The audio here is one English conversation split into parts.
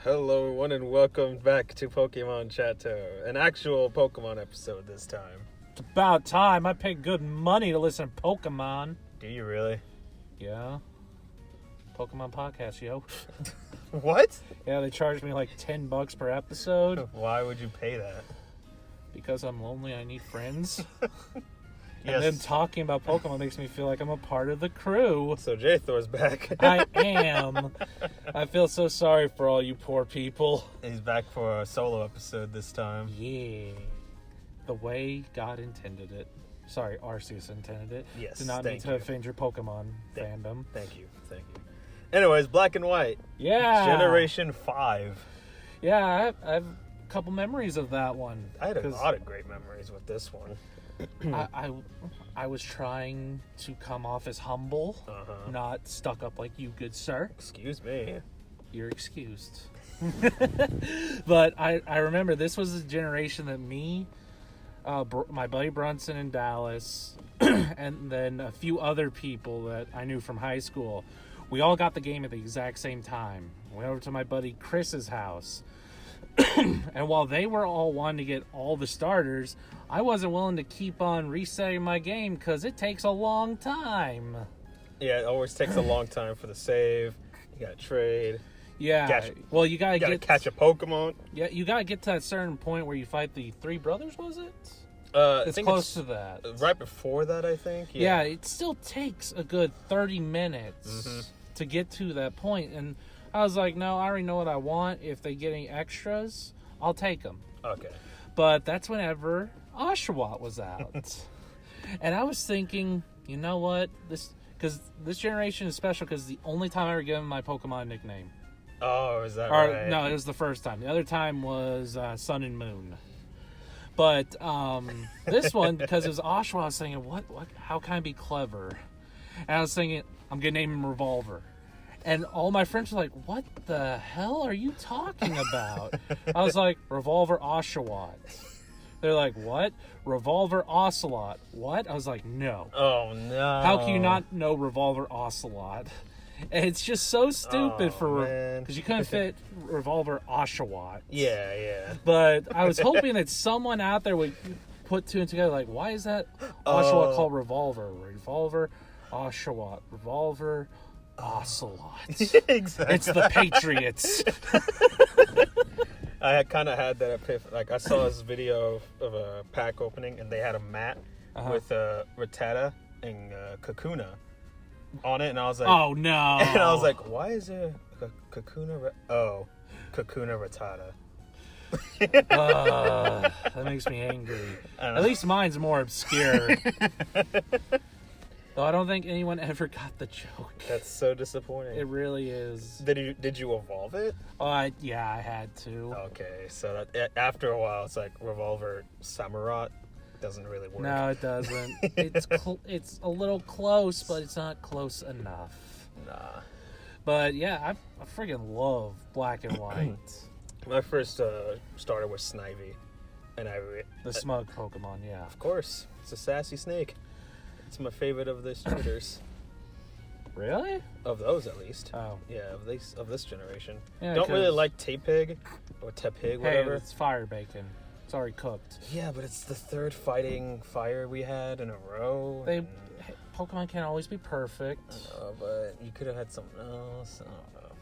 Hello everyone and welcome back to Pokémon Chat-eau, an actual Pokemon episode this time. It's about time. I paid good money to listen to Pokemon. Do you really? Yeah. Pokemon podcast, yo. What? Yeah, they charged me like $10 per episode. Why would you pay that? Because I'm lonely, I need friends. Yes. And then talking about Pokemon makes me feel like I'm a part of the crew. So J-Thor's back. I am. I feel so sorry for all you poor people. He's back for a solo episode this time. Yeah. The way God intended it. Sorry, Arceus intended it. Yes, Did not mean to offend your Pokemon fandom. Thank you. Anyways, Black and White. Yeah. Generation 5. Yeah, I have a couple memories of that one. I had a lot of great memories with this one. I was trying to come off as humble, not stuck up like you, good sir. Excuse me. You're excused. But I remember this was a generation that me, my buddy Brunson in Dallas, and then a few other people that I knew from high school, we all got the game at the exact same time. Went over to my buddy Chris's house. And while they were all wanting to get all the starters, I wasn't willing to keep on resetting my game because it takes a long time. Yeah, it always takes a long time for the save. You gotta trade. Yeah, well, you gotta catch a Pokemon. Yeah, you gotta get to that certain point where you fight the three brothers. Was it? It's close to that. Right before that, I think. Yeah, it still takes a good 30 minutes to get to that point, and I was like, no, I already know what I want. If they get any extras, I'll take them. Okay. But that's whenever Oshawott was out. And I was thinking, you know what? This generation is special because the only time I ever given my Pokemon nickname. Oh, is that right? No, it was the first time. The other time was Sun and Moon. But this one, because it was Oshawott, I was thinking, what? How can I be clever? And I was thinking, I'm going to name him Revolver. And all my friends were like, what the hell are you talking about? I was like, Revolver Oshawott. They're like, what? Revolver Ocelot. What? I was like, no. Oh, no. How can you not know Revolver Ocelot? And it's just so stupid because you couldn't fit Revolver Oshawott. Yeah. But I was hoping that someone out there would put two and together, like, why is that Oshawott called Revolver? Revolver Oshawott. Revolver Ocelot. Exactly. It's the Patriots. I kind of had that epiphany. Like, I saw this video of a pack opening, and they had a mat with Rattata and Kakuna on it, and I was like, oh no. And I was like, why is there a Kakuna? Kakuna Rattata. That makes me angry. At least mine's more obscure. Though I don't think anyone ever got the joke. That's so disappointing. It really is. Did you evolve it? Oh, yeah, I had to. Okay, so that, after a while, it's like Revolver Samurott. Doesn't really work. No, it doesn't. It's a little close, but it's not close enough. Nah. But yeah, I friggin' love Black and White. My first starter was Snivy, and the smug Pokemon. Yeah, of course, it's a sassy snake. It's my favorite of the shooters. Really? Of those, at least. Oh. Yeah, of this generation. Yeah, don't really like Tapig or Tepig, whatever. Hey, it's fire bacon. It's already cooked. Yeah, but it's the third fighting fire we had in a row. Pokemon can't always be perfect. I know, but you could have had something else. I don't know.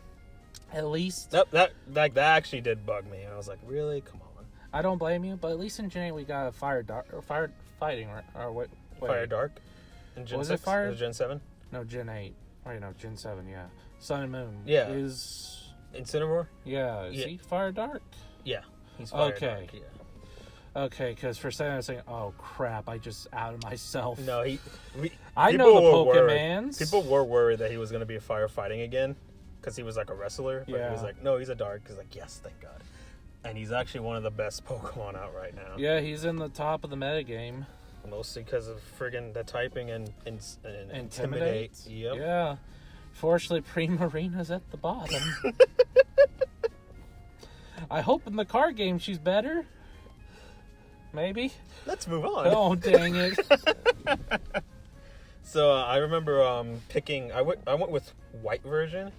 At least that actually did bug me. I was like, really? Come on. I don't blame you, but at least in Gen 8 we got a fire fighting, or what? Fire Dark. In Gen was 6? It Fire? Or Gen 7? No, Gen 8. Wait, no, Gen 7, yeah. Sun and Moon. Yeah. Is... Incineroar? Yeah. Is he Fire Dark? Yeah. He's Fire Okay. Dark, yeah. Okay, because for a second I was saying, oh crap, I just outed myself. No, I know the Pokemans. People were worried that he was going to be a firefighting again, because he was like a wrestler. But yeah. He was like, no, he's a Dark. He's like, yes, thank God. And he's actually one of the best Pokemon out right now. Yeah, he's in the top of the metagame. Mostly because of friggin' the typing and Intimidate. Yep. Yeah. Fortunately, Primarina's at the bottom. I hope in the card game she's better. Maybe. Let's move on. Oh, dang it. So I remember picking. I went with white version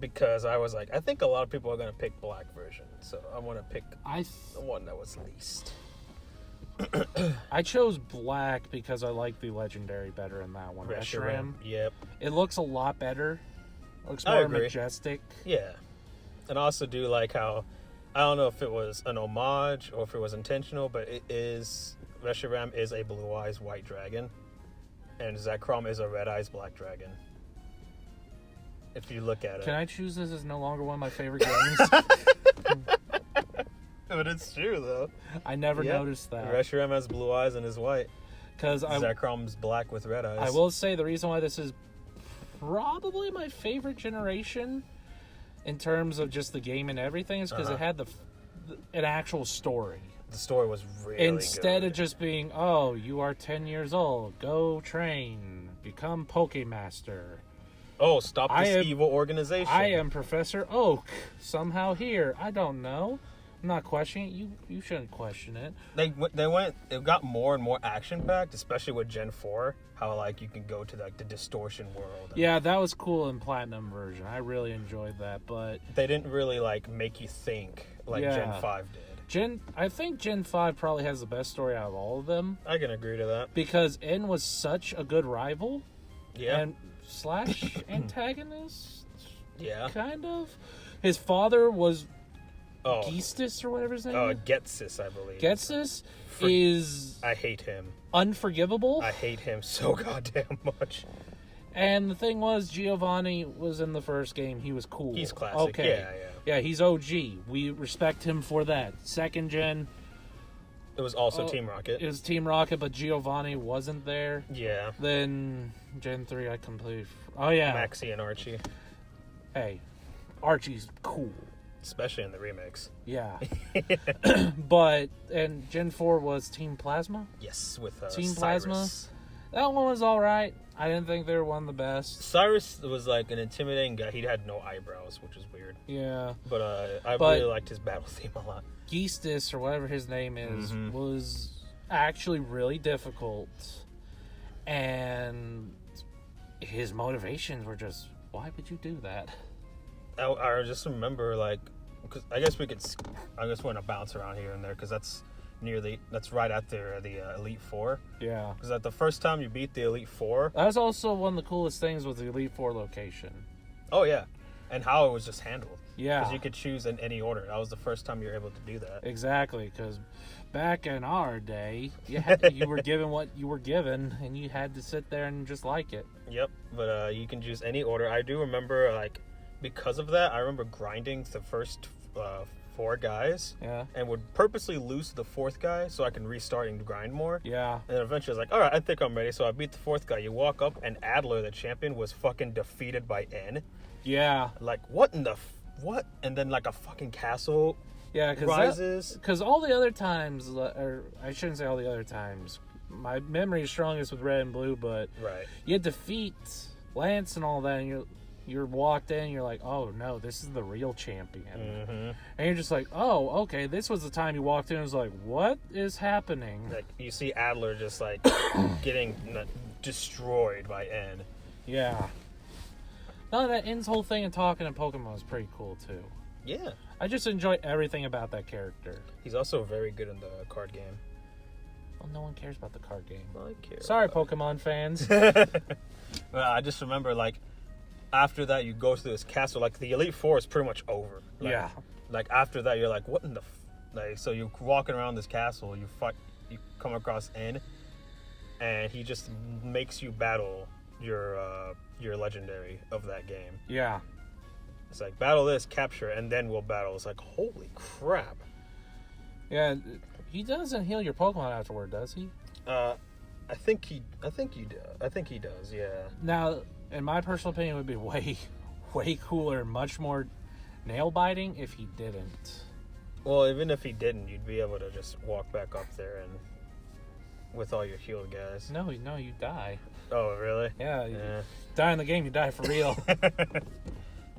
because I was like, I think a lot of people are gonna pick black version, so I want to pick the one that was least. I chose black because I like the legendary better in that one. Reshiram. Yep. It looks a lot better. It looks I more agree. majestic. Yeah. And I also do like how, I don't know if it was an homage or if it was intentional, but Reshiram is a blue eyes white dragon, and Zekrom is a red eyes black dragon. If you look at it. Can I choose this as no longer one of my favorite games? But it's true though. I never noticed that. Reshiram has blue eyes and is white. Because Zekrom's black with red eyes. I will say the reason why this is probably my favorite generation in terms of just the game and everything is because it had an actual story. The story was really Instead good. of just being, oh, you are 10 years old, go train, become Pokemaster. Oh, stop this evil organization. I am Professor Oak. Somehow here. I don't know. I'm not questioning it. You shouldn't question it. It got more and more action packed, especially with Gen 4. How like you can go to like the distortion world. Yeah, that was cool in Platinum version. I really enjoyed that, but they didn't really like make you think like Gen 5 did. I think Gen 5 probably has the best story out of all of them. I can agree to that. Because N was such a good rival. Yeah. And slash antagonist. Yeah. Kind of. His father was Oh. Geestis or whatever his name is? Getsis, I believe. Getsis is... I hate him. Unforgivable. I hate him so goddamn much. And the thing was, Giovanni was in the first game. He was cool. He's classic. Okay. Yeah. Yeah, he's OG. We respect him for that. Second gen... It was also Team Rocket. It was Team Rocket, but Giovanni wasn't there. Yeah. Then Gen 3, I completely... Oh, yeah. Maxie and Archie. Hey, Archie's cool. Especially in the remakes. Yeah. And Gen 4 was Team Plasma? Yes, with Team Cyrus. Plasma. That one was alright. I didn't think they were one of the best. Cyrus was like an intimidating guy. He had no eyebrows, which is weird. Yeah. But I really liked his battle theme a lot. Geestis, or whatever his name is, was actually really difficult. And his motivations were just, why would you do that? I just remember, like, because I guess we're going to bounce around here and there, because that's right after the Elite Four. Yeah. Because at the first time you beat the Elite Four. That was also one of the coolest things with the Elite Four location. Oh, yeah. And how it was just handled. Yeah. Because you could choose in any order. That was the first time you were able to do that. Exactly, because back in our day, you were given what you were given, and you had to sit there and just like it. Yep, but you can choose any order. I do remember, like, because of that, I remember grinding the first 4 guys. Yeah. And would purposely lose the 4th guy so I can restart and grind more. Yeah. And then eventually I was like, alright, I think I'm ready. So I beat the 4th guy. You walk up and Adler, the champion, was fucking defeated by N. Yeah. Like, what in the... what? And then, like, a fucking castle rises. Because all the other times, or I shouldn't say all the other times, my memory is strongest with Red and Blue, but right. You defeat Lance and all that, and you're walked in, and you're like, oh no, this is the real champion. Mm-hmm. And you're just like, oh, okay, this was the time you walked in and was like, what is happening? Like, you see Adler just, like, getting destroyed by N. Yeah. No, that N's whole thing and talking to Pokemon is pretty cool, too. Yeah. I just enjoy everything about that character. He's also very good in the card game. Well, no one cares about the card game. Well, I care. Sorry, Pokemon fans. Well, I just remember, like, after that, you go through this castle. Like, the Elite Four is pretty much over. Like, yeah. Like, after that, you're like, what in the... like, so you're walking around this castle, you come across N, and he just makes you battle your legendary of that game. Yeah. It's like, battle this, capture, and then we'll battle. It's like, holy crap. Yeah, he doesn't heal your Pokemon afterward, does he? I think he does, yeah. Now, in my personal opinion, it would be way cooler, much more nail-biting if he didn't. Well, even if he didn't, you'd be able to just walk back up there and with all your healed guys. No, you die. Oh, really? Yeah. You die in the game, you die for real.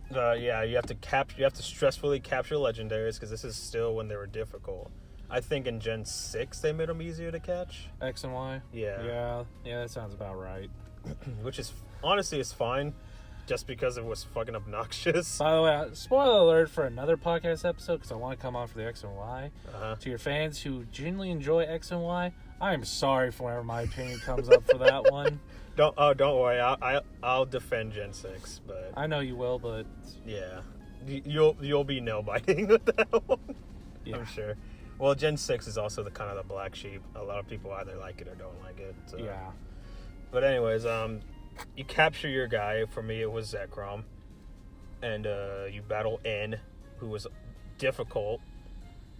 Yeah, you have to stressfully capture legendaries because this is still when they were difficult. I think in Gen 6 they made them easier to catch. X and Y? Yeah. Yeah, that sounds about right. Which is, honestly, it's fine. just because it was fucking obnoxious. By the way, spoiler alert for another podcast episode, because I want to come on for the X and Y. To your fans who genuinely enjoy X and Y, I am sorry for whenever my opinion comes up for that one. Don't worry. I'll defend Gen 6, but I know you will, but yeah, you'll be nail biting with that one. Yeah. I'm sure. Well, Gen 6 is also the kind of the black sheep. A lot of people either like it or don't like it. So. Yeah. But anyways, you capture your guy. For me, it was Zekrom, and you battle N, who was difficult.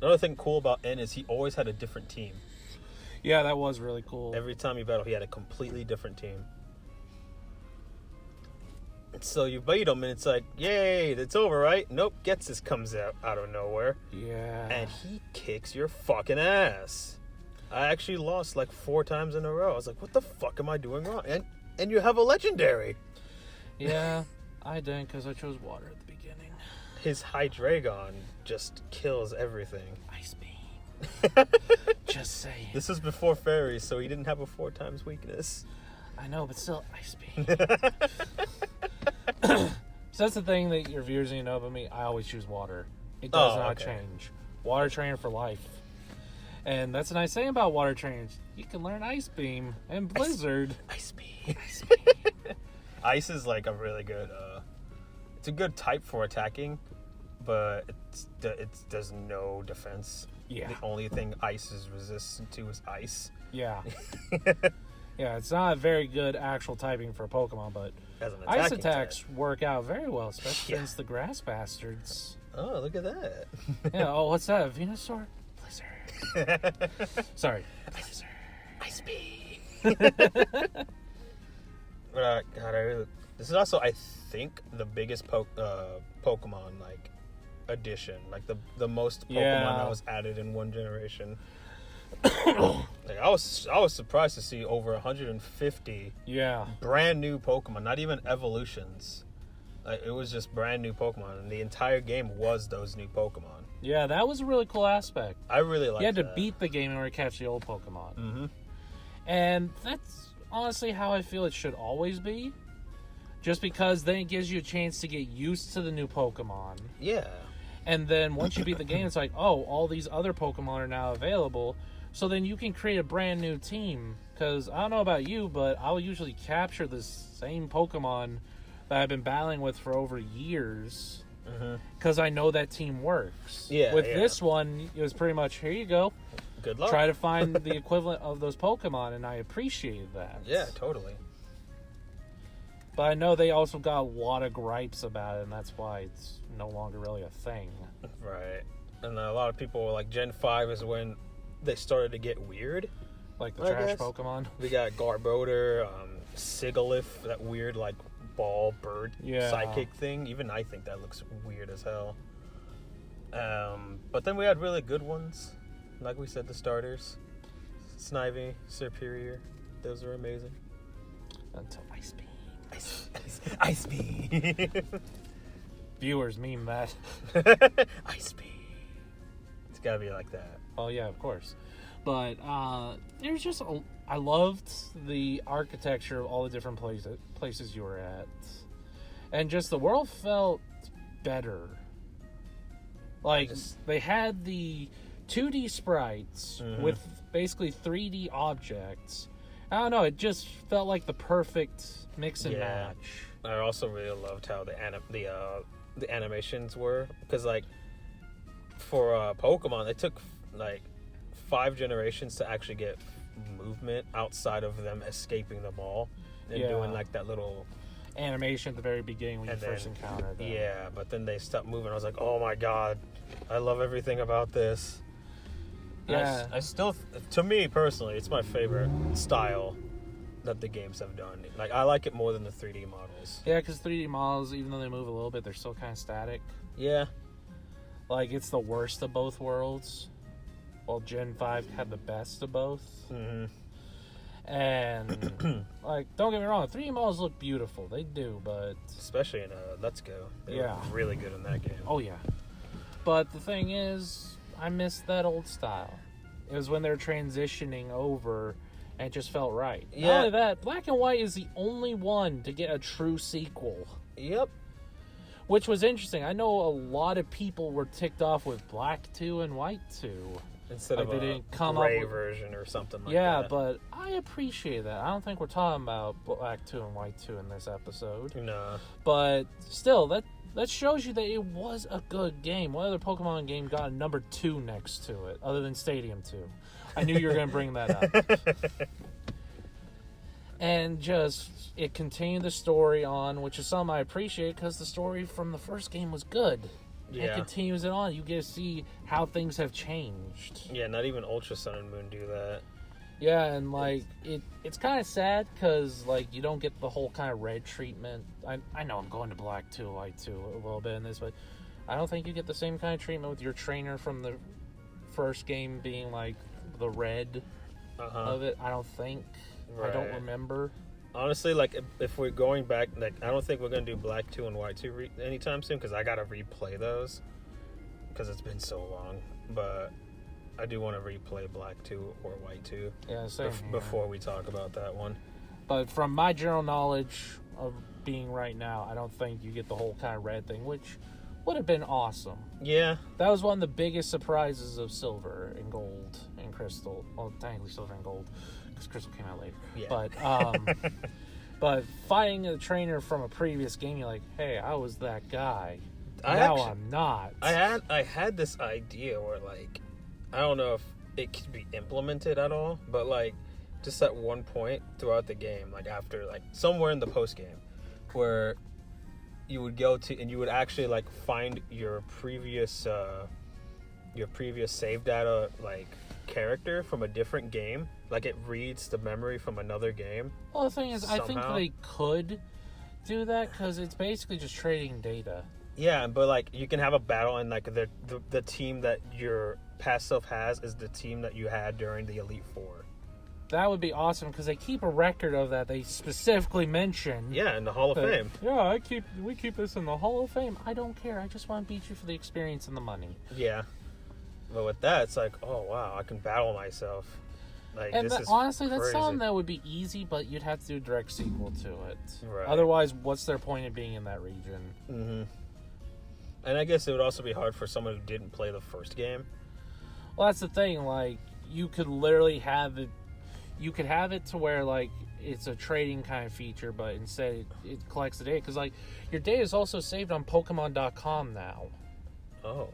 Another thing cool about N is he always had a different team. Yeah, that was really cool. Every time you battle, he had a completely different team. So you beat him, and it's like, yay, it's over, right? Nope, Getsus comes out of nowhere. Yeah. And he kicks your fucking ass. I actually lost like 4 times in a row. I was like, what the fuck am I doing wrong? And you have a legendary. Yeah, I didn't because I chose water at the beginning. His Hydreigon just kills everything. Ice Beam. Just saying. This is before fairies, so he didn't have a 4 times weakness. I know, but still, Ice Beam. So that's the thing that your viewers need to know about me. I always choose water. It does not change. Water trainer for life. And that's a nice thing about water trainers. You can learn Ice Beam and Blizzard. Ice Beam. Ice Beam. Ice is like a really good, it's a good type for attacking, but it does no defense. Yeah. The only thing ice is resistant to is ice. Yeah. Yeah, it's not a very good actual typing for a Pokemon, but As an ice attacking attacks type. work out very well, especially against the grass bastards. Oh, look at that. Yeah, oh, what's that? A Venusaur? Blizzard. Sorry. Blizzard. Ice Beam. But God, this is also, I think, the biggest Pokemon like addition, like the most Pokemon that was added in one generation. Like I was surprised to see over 150 brand new Pokemon, not even evolutions. Like, it was just brand new Pokemon, and the entire game was those new Pokemon. Yeah, that was a really cool aspect. I really liked that. You had to beat the game in order to catch the old Pokemon. Mm-hmm. And that's honestly how I feel it should always be. Just because then it gives you a chance to get used to the new Pokemon. Yeah. And then once you beat the game, it's like, oh, all these other Pokemon are now available. So then you can create a brand new team. Because I don't know about you, but I'll usually capture the same Pokemon that I've been battling with for over years. Because I know that team works. Yeah. With this one, it was pretty much, here you go. Good luck. Try to find the equivalent of those Pokemon, and I appreciated that. Yeah, totally. But I know they also got a lot of gripes about it, and that's why it's no longer really a thing. Right. And a lot of people were like, Gen 5 is when they started to get weird. Like the trash Pokemon. We got Garbodor, Sigilyph, that weird like ball bird psychic thing. Even I think that looks weird as hell. But then we had really good ones. Like we said, the starters. Snivy, Superior. Those are amazing. Until Ice Beam. Ice Beam. Viewers meme that. Ice Beam. It's gotta be like that. Oh yeah, of course. But there's just I loved the architecture of all the different places you were at, and just the world felt better. Like they had the 2D sprites with basically 3D objects. I don't know, it just felt like the perfect mix and match. I also really loved how the animations were, because like for Pokemon, it took like 5 generations to actually get movement outside of them escaping the ball and doing like that little animation at the very beginning when you first encountered them. Yeah, but then they stopped moving. I was like, oh my god, I love everything about this. Yeah. I still, to me personally, it's my favorite style that the games have done. Like, I like it more than the 3D models. Yeah, because 3D models, even though they move a little bit, they're still kind of static. Yeah. Like, it's the worst of both worlds. While Gen 5 had the best of both. Mm-hmm. And, like, don't get me wrong, 3D models look beautiful. They do, but... Especially in Let's Go. They look really good in that game. Oh, yeah. But the thing is, I miss that old style. It was when they were transitioning over, and it just felt right. Yeah. Not only that, Black and White is the only one to get a true sequel. Yep. Which was interesting. I know a lot of people were ticked off with Black 2 and White 2. Instead Like of they a didn't come gray up with... version or something like Yeah, that. but I appreciate that. I don't think we're talking about Black 2 and White 2 in this episode. No. But still, that shows you that it was a good game. What other Pokemon game got a number 2 next to it, other than Stadium 2? I knew you were going to bring that up. And just, it continued the story on, which is something I appreciate, because the story from the first game was good. Yeah. It continues it on. You get to see how things have changed. Yeah, not even Ultra Sun and Moon do that. Yeah, and like it's kind of sad because like you don't get the whole kind of red treatment. I know I'm going to Black 2, White 2 a little bit in this, but I don't think you get the same kind of treatment with your trainer from the first game being like the red of it. I don't think. Right. I don't remember. Honestly, like if we're going back, like I don't think we're gonna do Black 2 and White 2 anytime soon because I gotta replay those because it's been so long. But I do want to replay Black 2 or White 2 before we talk about that one. But from my general knowledge of being right now, I don't think you get the whole kind of red thing, which would have been awesome. Yeah. That was one of the biggest surprises of Silver and Gold and Crystal. Well, technically Silver and Gold, because Crystal came out later. Yeah. But finding a trainer from a previous game, you're like, hey, I was that guy. I'm not. I had this idea where, like, I don't know if it could be implemented at all, but, like, just at one point throughout the game, like, after, like, somewhere in the post-game, where you would go to, and you would actually, like, find your previous save data, like, character from a different game. Like, it reads the memory from another game. Well, the thing is, somehow. I think they could do that, because it's basically just trading data. Yeah, but, like, you can have a battle, and, like, the team that your past self has is the team that you had during the Elite Four. That would be awesome, because they keep a record of that. They specifically mention... Yeah, in the Hall of Fame. Yeah, we keep this in the Hall of Fame. I don't care. I just want to beat you for the experience and the money. Yeah. But with that, it's like, oh, wow, I can battle myself. Like, And this is honestly, crazy. that's something that would be easy, but you'd have to do a direct sequel to it. Right. Otherwise, what's their point of being in that region? Mm-hmm. And I guess it would also be hard for someone who didn't play the first game. Well, that's the thing. Like, you could literally have it... You could have it to where, like, it's a trading kind of feature, but instead it collects the data. Because, like, your data is also saved on Pokemon.com now. Oh.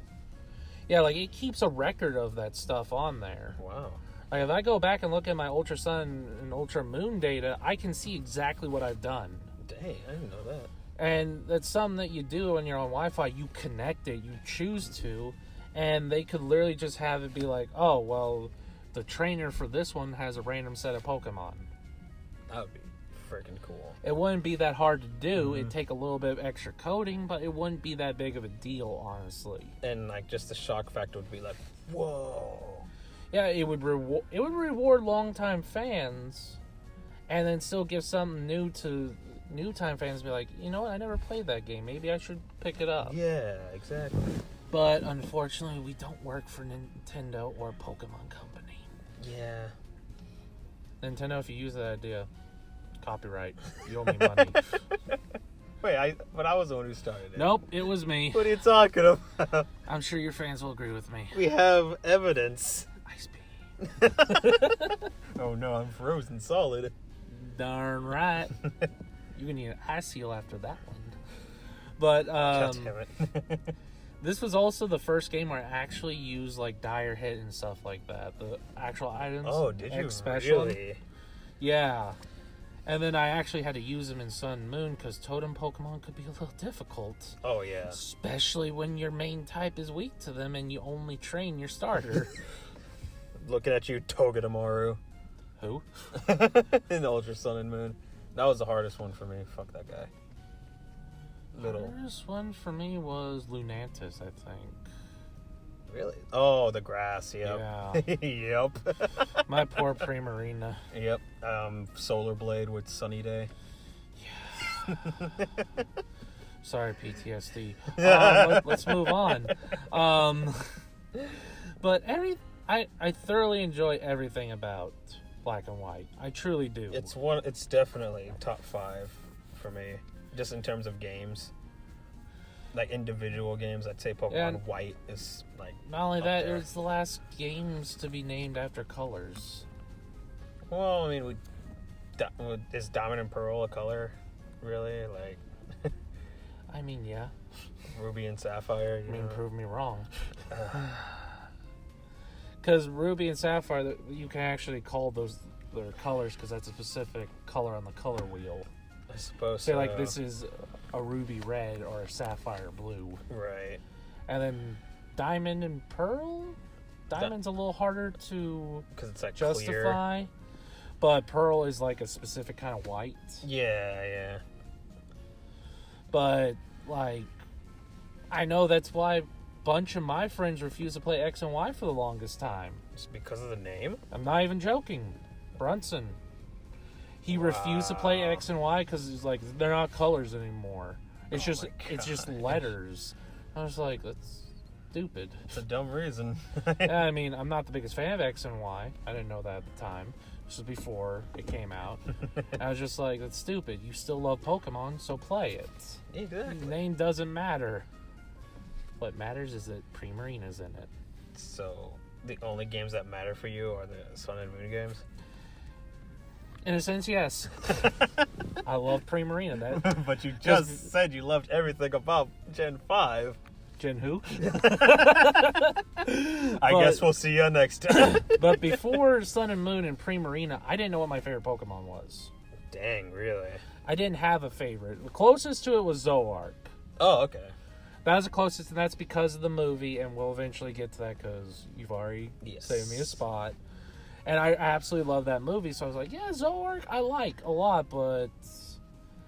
Yeah, like, it keeps a record of that stuff on there. Wow. Like, if I go back and look at my Ultra Sun and Ultra Moon data, I can see exactly what I've done. Dang, I didn't know that. And that's something that you do when you're on Wi-Fi. You connect it, you choose to, and they could literally just have it be like, oh, well, the trainer for this one has a random set of Pokemon. That would be freaking cool. It wouldn't be that hard to do. It'd take a little bit of extra coding, but it wouldn't be that big of a deal, honestly. And, like, just the shock factor would be like, whoa. Yeah, it would reward longtime fans, and then still give something new to new time fans. Be like, you know what? I never played that game. Maybe I should pick it up. Yeah, exactly. But unfortunately, we don't work for Nintendo or Pokemon Company. Yeah. Nintendo, if you use that idea, copyright. You owe me money. Wait, but I was the one who started it. Nope, it was me. What are you talking about? I'm sure your fans will agree with me. We have evidence. Ice Beam. Oh no, I'm frozen solid. Darn right. You can need an ice seal after that one. But God damn it. this was also the first game where I actually used like dire hit and stuff like that. The actual items. Oh, did you special. really? Yeah. And then I actually had to use them in Sun and Moon because Totem Pokemon could be a little difficult. Oh, yeah. Especially when your main type is weak to them and you only train your starter. Looking at you, Togedemaru. Who? In Ultra Sun and Moon. That was the hardest one for me. Fuck that guy. The hardest one for me was Lunantis, I think. Really? Oh, the grass, yep. Yeah. Yep. My poor Primarina. Yep. Solar Blade with Sunny Day. Yeah. Sorry, PTSD. Let's move on. But I thoroughly enjoy everything about Black and White. I truly do. It's definitely top 5 for me. just in terms of games. Like individual games, I'd say Pokemon White is like. Not only that, there. it was the last games to be named after colors. Well, I mean, is Diamond and Pearl a color? Really? Like. I mean, yeah. Ruby and Sapphire. Prove me wrong. Because Ruby and Sapphire, you can actually call those their colors because that's a specific color on the color wheel. I suppose so. Like, this is a ruby red or a sapphire blue. Right. And then Diamond and Pearl? Diamond's a little harder to because it's like justify. Clear. But Pearl is like a specific kind of white. Yeah. But, like, I know that's why a bunch of my friends refuse to play X and Y for the longest time. Just because of the name? I'm not even joking. Brunson. He refused to play X and Y because he's like, they're not colors anymore. It's just letters. I was like, that's stupid. It's a dumb reason. I mean, I'm not the biggest fan of X and Y. I didn't know that at the time. This was before it came out. I was just like, that's stupid. You still love Pokemon, so play it. Exactly. The name doesn't matter. What matters is that Primarina's in it. So, the only games that matter for you are the Sun and Moon games? In a sense, yes. I love Primarina. But you just said you loved everything about Gen 5. Gen who? I guess we'll see you next time. But before Sun and Moon and Primarina, I didn't know what my favorite Pokemon was. Dang, really? I didn't have a favorite. The closest to it was Zoroark. Oh, okay. That was the closest, and that's because of the movie, and we'll eventually get to that because you've already saved me a spot. And I absolutely love that movie, so I was like, yeah, Zoroark I like a lot, but...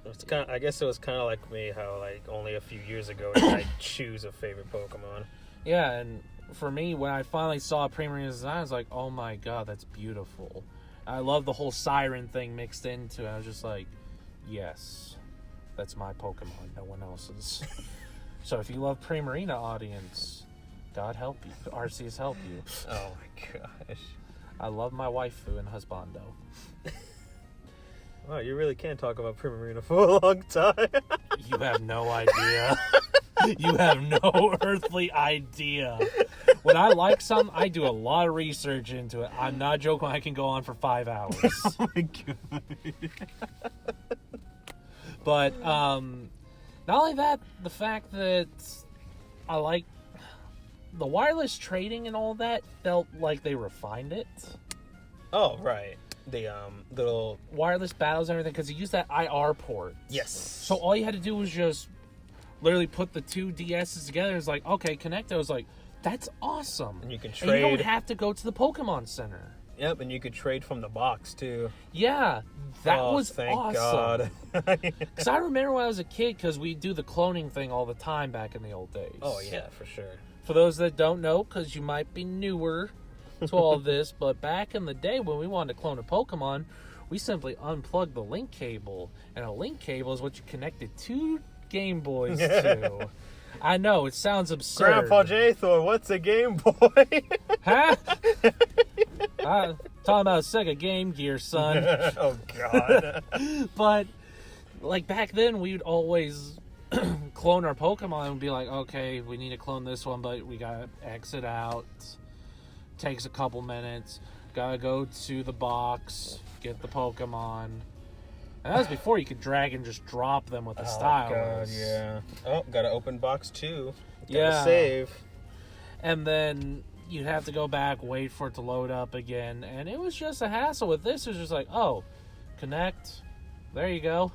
It's kind of, I guess it was kind of like me, how like only a few years ago did I choose a favorite Pokemon. Yeah, and for me, when I finally saw Primarina's design, I was like, oh my god, that's beautiful. I love the whole siren thing mixed into it. I was just like, yes, that's my Pokemon, no one else's. So if you love Primarina, audience, God help you. Arceus help you. Oh my gosh. I love my waifu and husbando. Wow, you really can't talk about Primarina for a long time. You have no idea. You have no earthly idea. When I like something, I do a lot of research into it. I'm not joking. I can go on for 5 hours. Oh my god. But not only that, the fact that I like the wireless trading and all that felt like they refined it. Oh, right. The little wireless battles and everything, because you use that IR port. Yes. So all you had to do was just literally put the two DSs together. It's like, okay, connect. I was like, that's awesome. And you can trade. And you don't have to go to the Pokemon Center. Yep, and you could trade from the box too. Yeah, that was thank awesome. God. Because I remember when I was a kid, because we do the cloning thing all the time back in the old days. Oh yeah, for sure. For those that don't know, because you might be newer to all this, but back in the day when we wanted to clone a Pokemon, we simply unplugged the link cable, and a link cable is what you connected two Game Boys to. I know, it sounds absurd. Grandpa J-Thor, what's a Game Boy? Huh? Talking about Sega Game Gear, son. Oh, God. But, like, back then, we'd always clone our Pokemon and be like, okay, we need to clone this one, but we gotta exit out. Takes a couple minutes. Gotta go to the box, get the Pokemon. And that was before you could drag and just drop them with the stylus. Oh, God, yeah. Oh, gotta open box 2. Yeah. Save. And then you'd have to go back, wait for it to load up again. And it was just a hassle. With this, it was just like, oh, connect. There you go.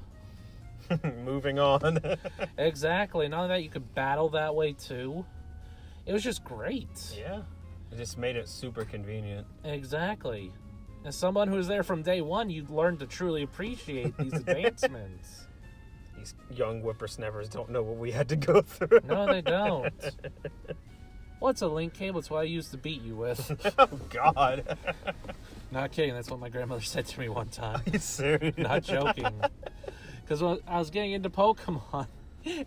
Moving on. Exactly. Not only that, you could battle that way, too. It was just great. Yeah. It just made it super convenient. Exactly. As someone who was there from day one, you learn to truly appreciate these advancements. These young whippersnappers don't know what we had to go through. No, they don't. What's a link cable? It's what I used to beat you with. Oh, God. Not kidding. That's what my grandmother said to me one time. Are you serious? Not joking. Because I was getting into Pokemon,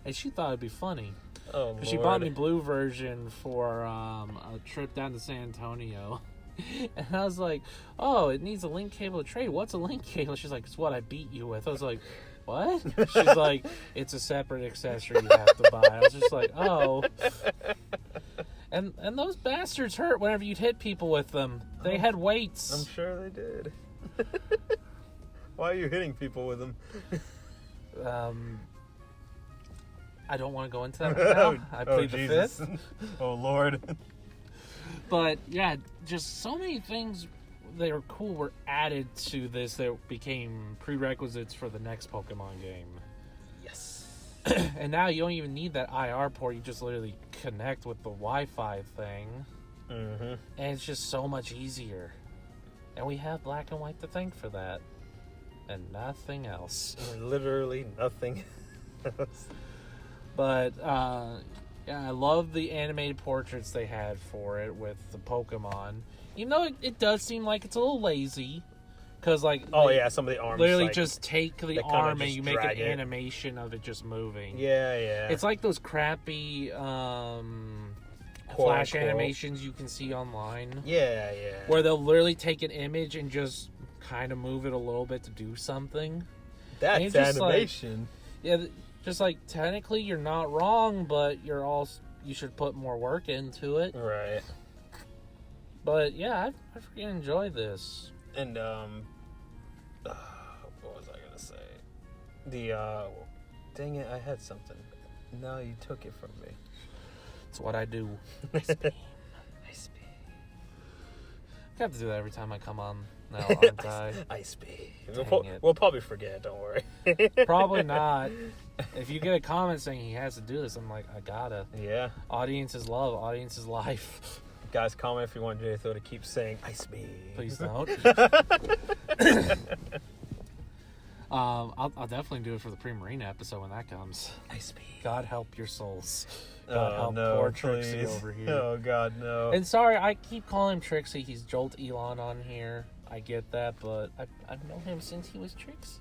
and she thought it'd be funny. Oh, Lord. She bought me blue version for a trip down to San Antonio. And I was like, oh, it needs a link cable to trade. What's a link cable? She's like, it's what I beat you with. I was like, what? She's like, it's a separate accessory you have to buy. I was just like, oh. And those bastards hurt whenever you'd hit people with them. They had weights. I'm sure they did. Why are you hitting people with them? I don't want to go into that right now. I plead the Jesus. fifth. Oh, Lord. But, yeah, just so many things that were cool were added to this that became prerequisites for the next Pokemon game. Yes. And now you don't even need that IR port. You just literally connect with the Wi-Fi thing. Mm-hmm. And it's just so much easier. And we have Black and White to thank for that. And nothing else. Literally nothing else. But, yeah, I love the animated portraits they had for it with the Pokemon. Even though it does seem like it's a little lazy. Because, like... Oh, yeah, some of the arms... literally like, just take the arm and you make an animation of it just moving. Yeah, yeah. It's like those crappy flash animations you can see online. Yeah, yeah. Where they'll literally take an image and just kind of move it a little bit to do something. That's animation. Like, yeah, just like technically you're not wrong, but you should put more work into it. Right. But yeah, I freaking enjoy this. And what was I gonna say? Dang it, I had something. No, you took it from me. It's what I do. Ice beam. Ice beam. I have to do that every time I come on now, aren't I? Ice beam. Dang We'll probably forget, don't worry. Probably not. If you get a comment saying he has to do this, I'm like, I gotta. Yeah. Audience is love. Audience is life. Guys, comment if you want J-Tho to keep saying Ice beam. Please don't. I'll definitely do it for the Pre-Marina episode when that comes. Ice beam. God help your souls. God help poor Trixie over here. Oh, God, no. And sorry, I keep calling him Trixie. He's Jolt Elon on here. I get that, but I've known him since he was Trixie.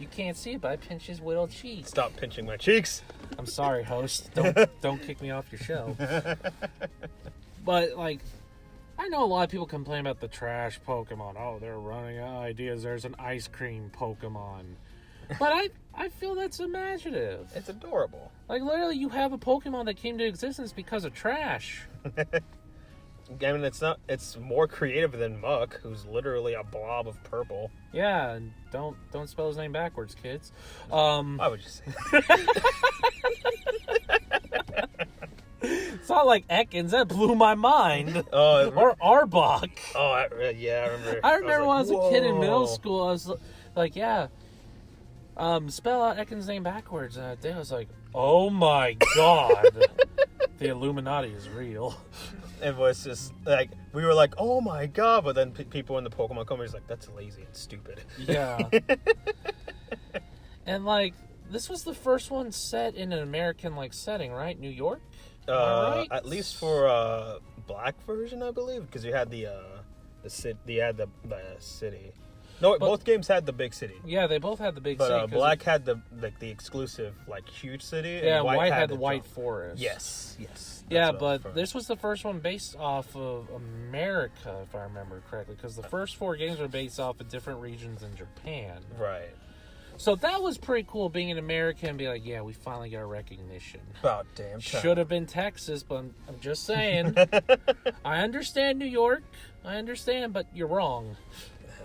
You can't see it, but I pinch his little cheek. Stop pinching my cheeks. I'm sorry, host. Don't kick me off your show. But, like, I know a lot of people complain about the trash Pokemon. Oh, they're running out of ideas. There's an ice cream Pokemon. But I feel that's imaginative. It's adorable. Like, literally, you have a Pokemon that came to existence because of trash. I mean, it's more creative than Muck, who's literally a blob of purple. Yeah, and don't spell his name backwards, kids. Why would you say that? It's not like Ekans. That blew my mind. Oh, or Arbok. Oh, yeah, I remember. I remember when I was a kid in middle Whoa. school, I was like, yeah, spell out Ekans' name backwards. And I was like, oh my god. The Illuminati is real. It was just, like, we were like, oh my god, but then people in the Pokemon community was like, that's lazy and stupid. Yeah. And, like, this was the first one set in an American, like, setting, right? New York? Am I right? At least for black version, I believe, because you had the city. You had the city. No, both games had the big city. Yeah, they both had the big city. But black had the exclusive, like, huge city. Yeah, and white had the White Forest. Yes. Yeah, but this was the first one based off of America, if I remember correctly, because the first 4 games were based off of different regions in Japan. Right. So that was pretty cool, being an American and be like, yeah, we finally got recognition. About damn time. Should have been Texas, but I'm just saying. I understand New York. I understand, but you're wrong.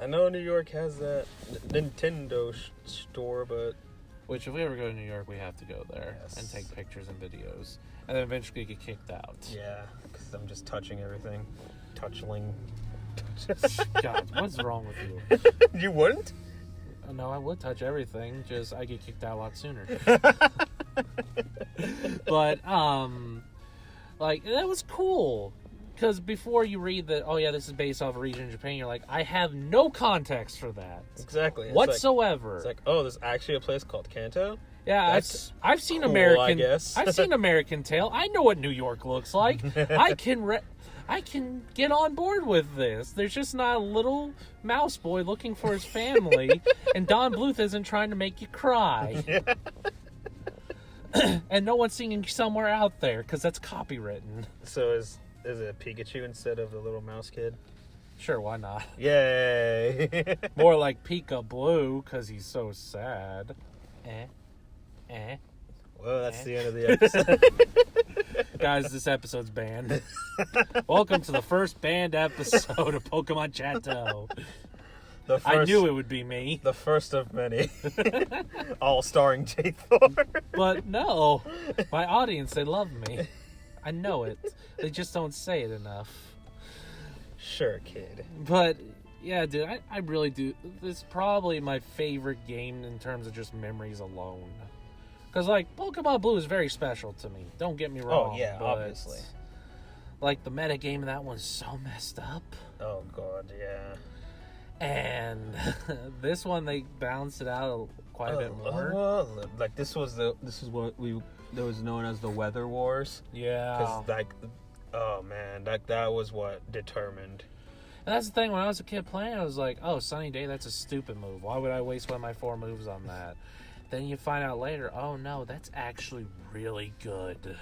I know New York has that Nintendo store, but... Which, if we ever go to New York, we have to go there Yes. and take pictures and videos. And then eventually get kicked out. Yeah, because I'm just touching everything. Touchling. God, what's wrong with you? You wouldn't? No, I would touch everything, just I get kicked out a lot sooner. But, like, that was cool. Because before you read that, oh yeah, this is based off a region in Japan, you're like, I have no context for that. Exactly. It's whatsoever. It's like, oh, there's actually a place called Kanto? Yeah, That's I've seen cool, American. I guess. I've seen American Tail. I know what New York looks like. I can get on board with this. There's just not a little mouse boy looking for his family, and Don Bluth isn't trying to make you cry. And no one's singing Somewhere Out There because that's copywritten. So is Is it Pikachu instead of the little mouse kid? Sure, why not? Yay! More like Pika Blue, because he's so sad. Well, that's the end of the episode. Guys, this episode's banned. Welcome to the first banned episode of Pokemon Chat-eau. I knew it would be me. The first of many. All starring J. Thor. But no, my audience, they love me. I know it. They just don't say it enough. Sure, kid. But, yeah, dude, I really do. This is probably my favorite game in terms of just memories alone. Because, like, Pokemon Blue is very special to me. Don't get me wrong. Oh, yeah, obviously. Like, the meta game of that one's so messed up. Oh, God, yeah. And this one, they balanced it out quite a bit more. Like, this is what that was known as the Weather Wars. Yeah. Because, like, oh, man, that was what determined. And that's the thing, when I was a kid playing, I was like, oh, Sunny Day, that's a stupid move. Why would I waste one of my 4 moves on that? Then you find out later, oh no, that's actually really good.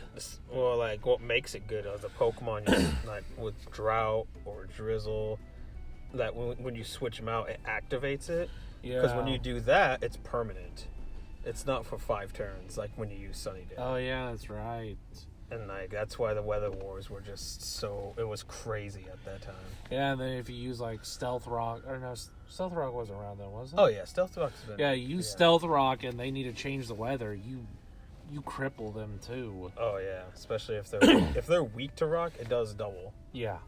Well, like, what makes it good are the Pokemon, you, like, with Drought or Drizzle, that when you switch them out, it activates it. Yeah. Because when you do that, it's permanent. It's not for 5 turns, like when you use Sunny Day. Oh, yeah, that's right. And, like, that's why the Weather Wars were just so... It was crazy at that time. Yeah, and then if you use, like, Stealth Rock... Or no, Stealth Rock wasn't around then, was it? Oh, yeah, Stealth Rock's been... Yeah, you use Stealth Rock and they need to change the weather. You cripple them, too. Oh, yeah. Especially if they're weak to rock, it does double. Yeah.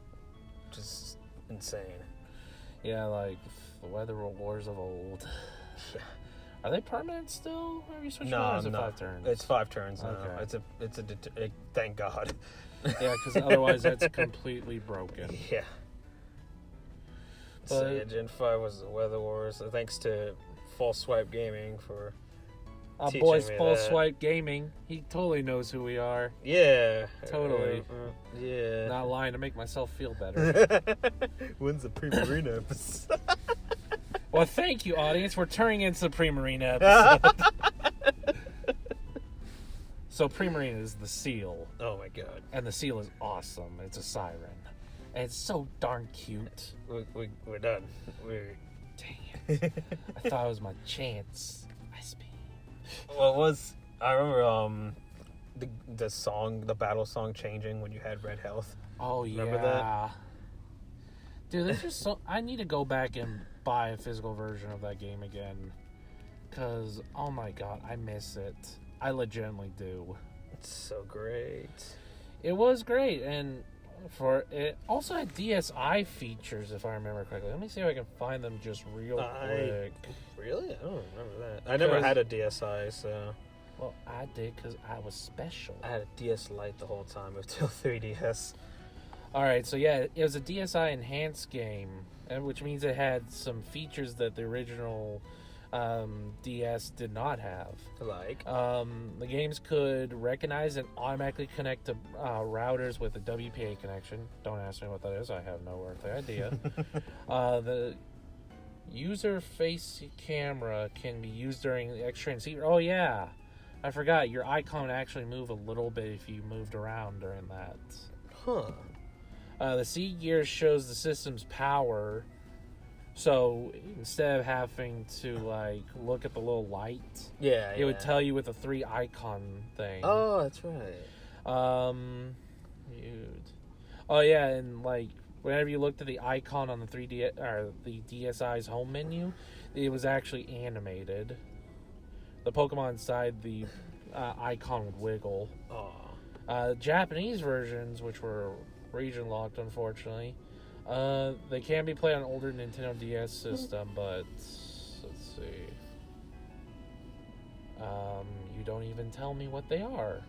Just insane. Yeah, like, the Weather Wars of old. Yeah. Are they permanent still? Or are you switching or is it 5 turns? It's 5 turns now. Okay. Thank God. Yeah, because otherwise that's completely broken. Yeah. But, So yeah, Gen 5 was the Weather Wars. So thanks to False Swipe Gaming for teaching boys, me Full that. Swipe Gaming. He totally knows who we are. Yeah. Totally. Yeah. Not lying to make myself feel better. When's the Pre-Marina episode? Well, thank you, audience. We're turning into the Pre-Marina episode. So Pre-Marina is the seal. Oh my God. And the seal is awesome. It's a siren. And it's so darn cute. We're done. Dang it. I thought it was my chance. I speak. Well, I remember the battle song changing when you had red health. Oh, yeah. Remember that? Dude, there's just so... I need to go back and buy a physical version of that game again. Because, oh my God, I miss it. I legitimately do. It's so great. It was great, and it also had DSi features, if I remember correctly. Let me see if I can find them just real quick. Really? I don't remember that. I never had a DSi, so... Well, I did because I was special. I had a DS Lite the whole time until 3DS. Alright, so yeah, it was a DSi enhanced game, which means it had some features that the original DS did not have. Like? The games could recognize and automatically connect to routers with a WPA connection. Don't ask me what that is. I have no earthly idea. The user face camera can be used during the X-transceiver. Oh, yeah. I forgot. Your icon would actually move a little bit if you moved around during that. Huh. The C gear shows the system's power. So instead of having to like look at the little light, it would tell you with a 3 icon thing. Oh, that's right. Oh yeah, and like whenever you looked at the icon on the 3D or the DSi's home menu, it was actually animated. The Pokemon side, the icon would wiggle. Oh. Japanese versions, which were region locked, unfortunately. They can be played on older Nintendo DS system, but let's see. You don't even tell me what they are.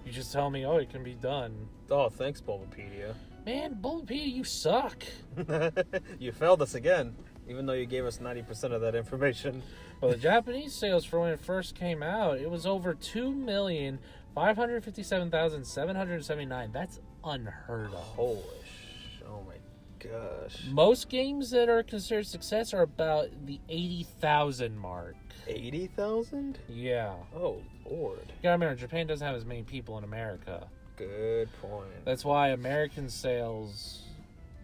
You just tell me, oh, it can be done. Oh, thanks, Bulbapedia. Man, Bulbapedia, you suck. You failed us again, even though you gave us 90% of that information. Well, the Japanese sales for when it first came out, it was over 2,557,779. That's unheard of. Holy oh my gosh. Most games that are considered success are about the 80,000 mark. 80,000? Yeah. Oh, Lord. You gotta remember, Japan doesn't have as many people in America. Good point. That's why American sales,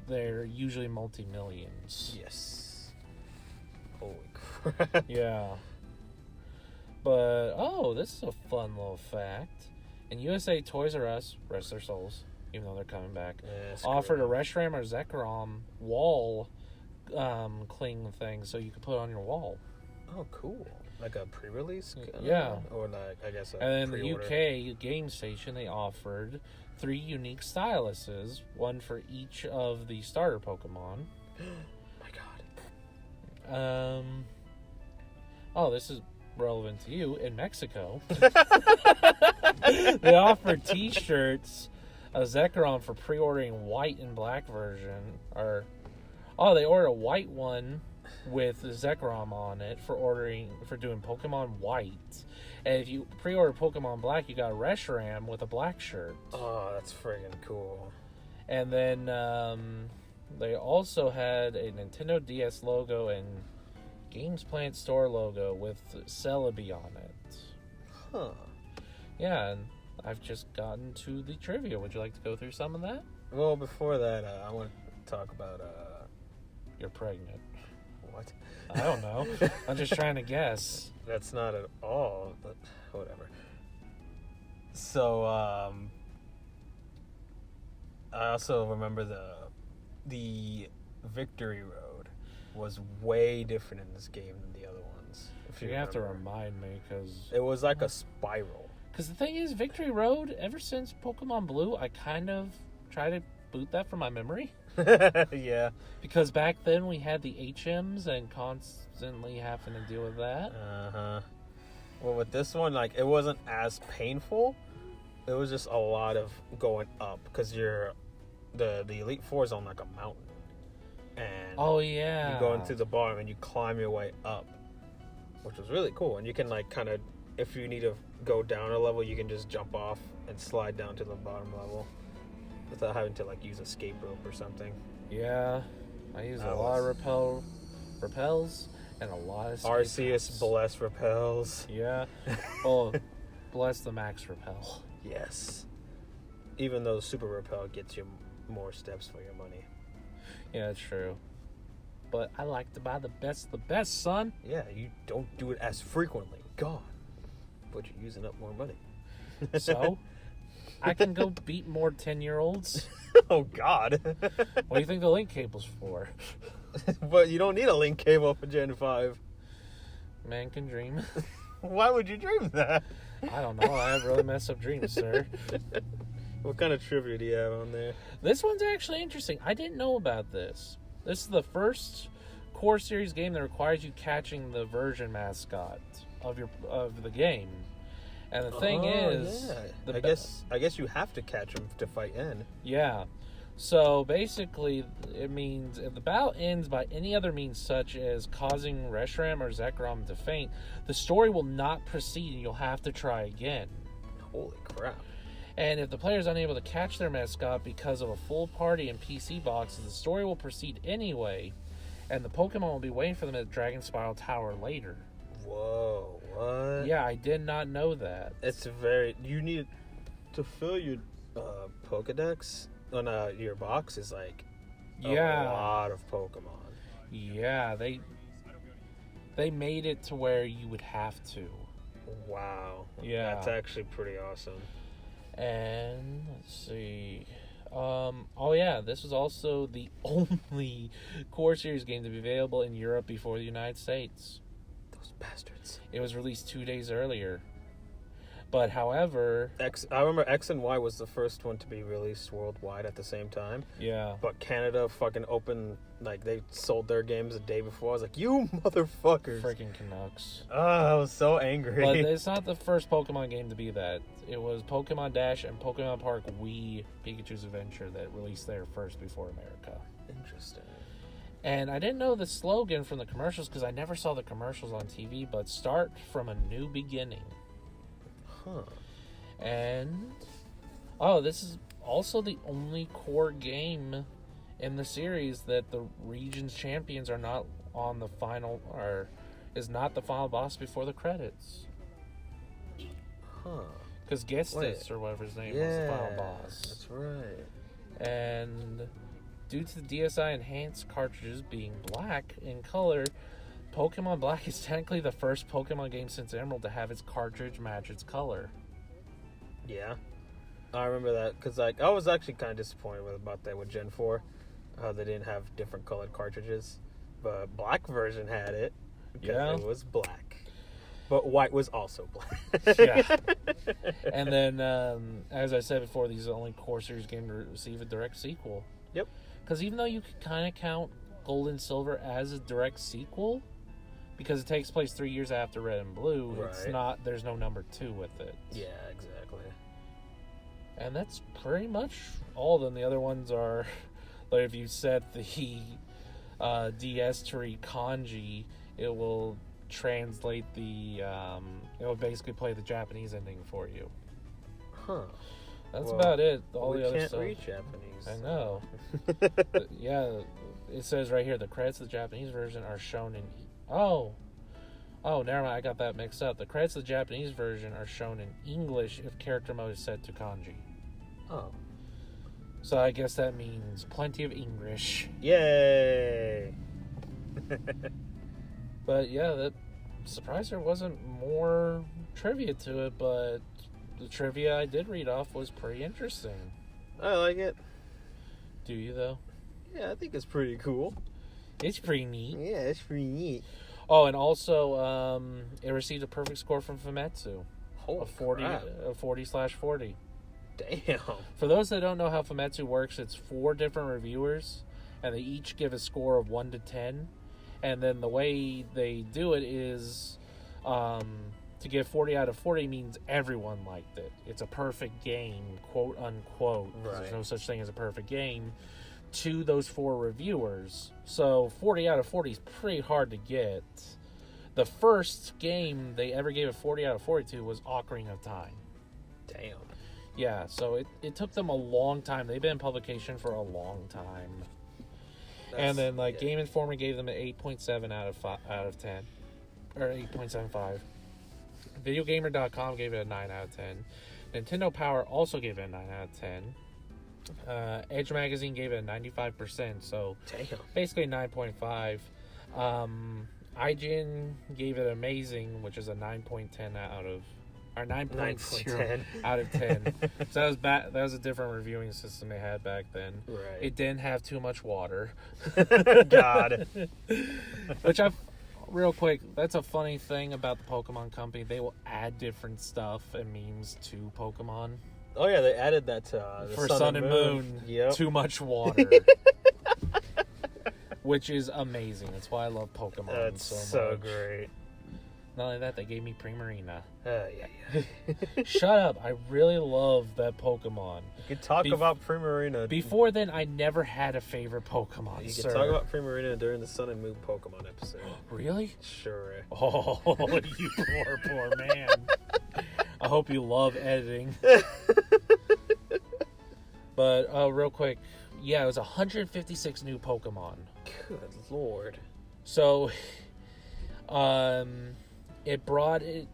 they're usually multi-millions. Yes. Holy crap. Yeah. But, this is a fun little fact. In USA, Toys R Us, rest their souls, even though they're coming back, offered a Reshiram or Zekrom wall cling thing so you could put it on your wall. Oh, cool. Like a pre-release? Yeah. Or like, I guess, and then in the UK Game Station, they offered 3 unique styluses, one for each of the starter Pokemon. My God. This is relevant to you. In Mexico, they offered T-shirts, a Zekrom for pre-ordering white and black version, they ordered a white one with Zekrom on it for doing Pokemon White, and if you pre-order Pokemon Black, you got a Reshiram with a black shirt. Oh, that's friggin' cool. And then they also had a Nintendo DS logo and Games Plant Store logo with Celebi on it. Huh. Yeah, and I've just gotten to the trivia. Would you like to go through some of that? Well, before that, I want to talk about... You're pregnant. What? I don't know. I'm just trying to guess. That's not at all, but whatever. So, I also remember the Victory Road was way different in this game than the other ones. If you have to remind me, because... It was like a spiral. Because the thing is, Victory Road, ever since Pokemon Blue, I kind of try to boot that from my memory. Yeah. Because back then we had the HMs and constantly having to deal with that. Uh-huh. Well, with this one, like, it wasn't as painful. It was just a lot of going up, because the Elite Four is on like a mountain. And you go into the bottom and you climb your way up, which was really cool. And you can like kind of, if you need to go down a level, you can just jump off and slide down to the bottom level without having to like use a escape rope or something. Yeah, I used a lot of repels and a lot of Arceus bless repels. Yeah. Oh, bless the max repel. Yes. Even though super repel gets you more steps for your money. Yeah, that's true. But I like to buy the best, son. Yeah, you don't do it as frequently. God. But you're using up more money. So, I can go beat more 10-year-olds. Oh, God. What do you think the link cable's for? But you don't need a link cable for Gen 5. Man can dream. Why would you dream that? I don't know. I have really messed up dreams, sir. What kind of trivia do you have on there? This one's actually interesting. I didn't know about this. This is the first core series game that requires you catching the version mascot of the game. And the thing is, yeah. I guess you have to catch him to fight N. Yeah. So basically, it means if the battle ends by any other means, such as causing Reshiram or Zekrom to faint, the story will not proceed and you'll have to try again. Holy crap. And if the player is unable to catch their mascot because of a full party and PC boxes, the story will proceed anyway, and the Pokemon will be waiting for them at Dragon Spiral Tower later. Whoa, what? Yeah, I did not know that. You need to fill your Pokedex on your box is like a lot of Pokemon. Yeah, they made it to where you would have to. Wow. Yeah. That's actually pretty awesome. And let's see. This was also the only core series game to be available in Europe before the United States. Those bastards. It was released 2 days earlier. But however... I remember X and Y was the first one to be released worldwide at the same time. Yeah. But Canada fucking opened, like, they sold their games a day before. I was like, you motherfuckers. Freaking Canucks. Oh, I was so angry. But it's not the first Pokemon game to be that. It was Pokemon Dash and Pokemon Park Wii Pikachu's Adventure that released there first before America. Interesting. And I didn't know the slogan from the commercials because I never saw the commercials on TV, but start from a new beginning. Huh. And this is also the only core game in the series that the region's champions are not on the final, or is not the final boss before the credits. Huh. Because Gestis, or whatever his name was, the final boss. That's right. And due to the DSi enhanced cartridges being black in color, Pokemon Black is technically the first Pokemon game since Emerald to have its cartridge match its color. Yeah. I remember that, because like, I was actually kind of disappointed about that with Gen 4. How they didn't have different colored cartridges. But Black version had it. Because it was black. But white was also black. Yeah. And then, as I said before, these are the only core series game to receive a direct sequel. Yep. Because even though you could kind of count Gold and Silver as a direct sequel, because it takes place 3 years after Red and Blue, it's not. There's no number 2 with it. Yeah, exactly. And that's pretty much all of them. The other ones are, like, if you set the DS to read kanji, it will translate the it will basically play the Japanese ending for you. Huh. That's about it. All the other can't stuff. read Japanese. I know. Yeah, it says right here the credits of the Japanese version are shown in oh, never mind, I got that mixed up. The credits of the Japanese version are shown in English if character mode is set to kanji. Oh. So I guess that means plenty of English. Yay! But yeah, that surprised there wasn't more trivia to it, but the trivia I did read off was pretty interesting. I like it. Do you, though? Yeah, I think it's pretty cool. It's pretty neat. Yeah, it's pretty neat. Oh, and also, it received a perfect score from Famitsu. Holy crap. A 40/40. Damn. For those that don't know how Famitsu works, it's 4 different reviewers, and they each give a score of 1 to 10. And then the way they do it is, to give 40 out of 40 means everyone liked it. It's a perfect game, quote unquote. Right. There's no such thing as a perfect game to those 4 reviewers. So 40 out of 40 is pretty hard to get. The first game they ever gave a 40 out of 40 to was Ocarina of Time. Damn. Yeah, so it took them a long time. They've been in publication for a long time. And then, Game Informer gave them an 8.7 out of 10. Or 8.75. VideoGamer.com gave it a 9 out of 10. Nintendo Power also gave it a 9 out of 10. Edge Magazine gave it a 95%, so damn. Basically 9.5. IGN gave it amazing, which is a 9.10 out of... Or 9.0 out of 10. So that was a different reviewing system they had back then. Right. It didn't have too much water. God. Which real quick, that's a funny thing about the Pokemon Company. They will add different stuff and memes to Pokemon. Oh yeah, they added that to for Sun and Moon. Yep. Too much water. Which is amazing. That's why I love Pokemon That's so much. great. Not only that, they gave me Primarina. Yeah. Shut up. I really love that Pokemon. You can talk about Primarina. Before then, I never had a favorite Pokemon, You can talk about Primarina during the Sun and Moon Pokemon episode. Really? Sure. Oh, you poor man. I hope you love editing. But, real quick, yeah, it was 156 new Pokemon. Good Lord. So, it brought it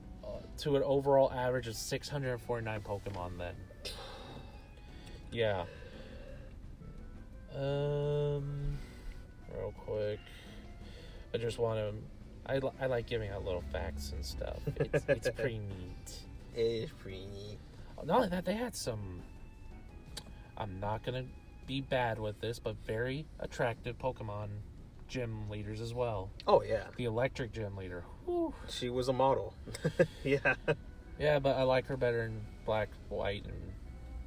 to an overall average of 649 Pokemon then. Yeah. Real quick. I just want to... I like giving out little facts and stuff. It's pretty neat. It is pretty neat. Not only that, they had some... I'm not going to be bad with this, but very attractive Pokemon gym leaders as well. Oh, yeah. The electric gym leader. Whew. She was a model. Yeah. Yeah, but I like her better in black, white,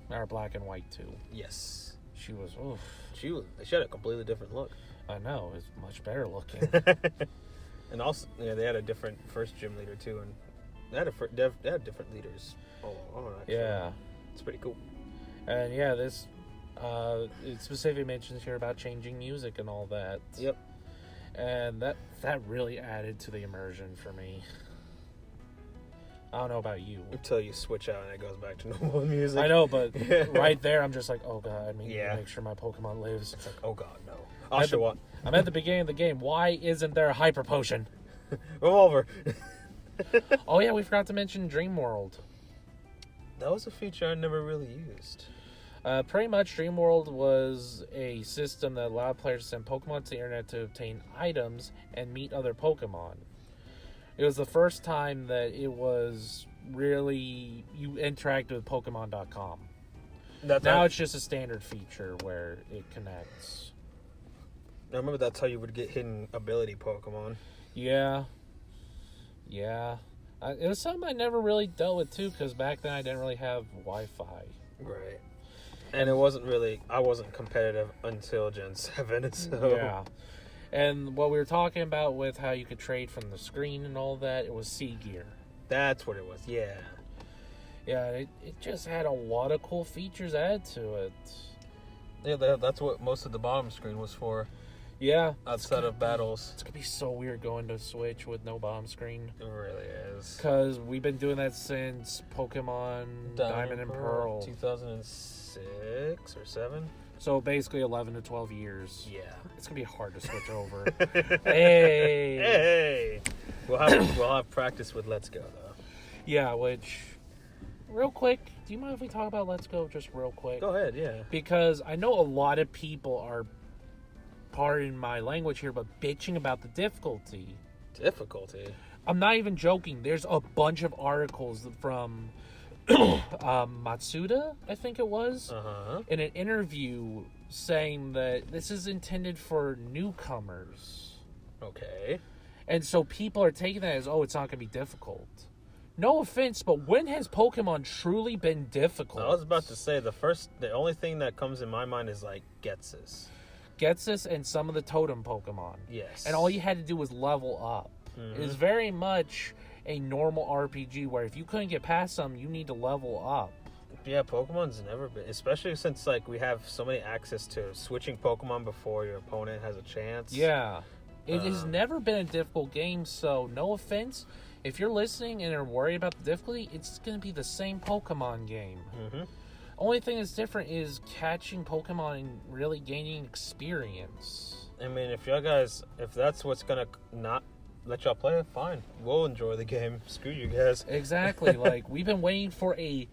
or black and white too. Yes. She was. Oof. She had a completely different look. I know, it's much better looking. And also, yeah, they had a different first gym leader too, and they had different leaders all along. Actually. Yeah, it's pretty cool. And yeah, this it specifically mentions here about changing music and all that. Yep. And that really added to the immersion for me. I don't know about you. Until you switch out and it goes back to normal music. I know, but right there, I'm just like, oh god, I need to make sure my Pokemon lives. It's like, oh god, no. I'm at the beginning of the game. Why isn't there a Hyper Potion? Revolver. Oh yeah, we forgot to mention Dream World. That was a feature I never really used. Pretty much, Dream World was a system that allowed players to send Pokemon to the internet to obtain items and meet other Pokemon. It was the first time that it was really, you interacted with Pokemon.com. Now it's just a standard feature where it connects. I remember that's how you would get hidden ability Pokemon. Yeah. It was something I never really dealt with, too, because back then I didn't really have Wi-Fi. Right. And it wasn't really, I wasn't competitive until Gen 7, so... Yeah. And what we were talking about with how you could trade from the screen and all that, it was Sea-Gear. That's what it was, yeah. Yeah, it just had a lot of cool features added to it. Yeah, that's what most of the bottom screen was for. Yeah. Outside of battles. It's going to be so weird going to Switch with no bottom screen. It really is. Because we've been doing that since Pokemon Diamond and Pearl. 2006 or 7? So basically 11 to 12 years. Yeah. It's going to be hard to switch over. Hey! We'll have practice with Let's Go, though. Yeah, which... Real quick, do you mind if we talk about Let's Go just real quick? Go ahead, yeah. Because I know a lot of people are, pardon my language here, but bitching about the difficulty. Difficulty? I'm not even joking. There's a bunch of articles from Matsuda, I think it was, in an interview saying that this is intended for newcomers. Okay. And so people are taking that as, oh, it's not going to be difficult. No offense, but when has Pokemon truly been difficult? I was about to say, the only thing that comes in my mind is, like, Getsus. Getsus and some of the Totem Pokemon. Yes. And all you had to do was level up. It was very much a normal RPG where if you couldn't get past them, you need to level up. Yeah, Pokemon's never been, especially since, like, we have so many access to switching Pokemon before your opponent has a chance. Yeah. It has never been a difficult game, so no offense. If you're listening and are worried about the difficulty, it's going to be the same Pokemon game. Only thing that's different is catching Pokemon and really gaining experience. I mean, if that's what's going to not let y'all play it, fine. We'll enjoy the game. Screw you guys. Exactly. Like, we've been waiting for a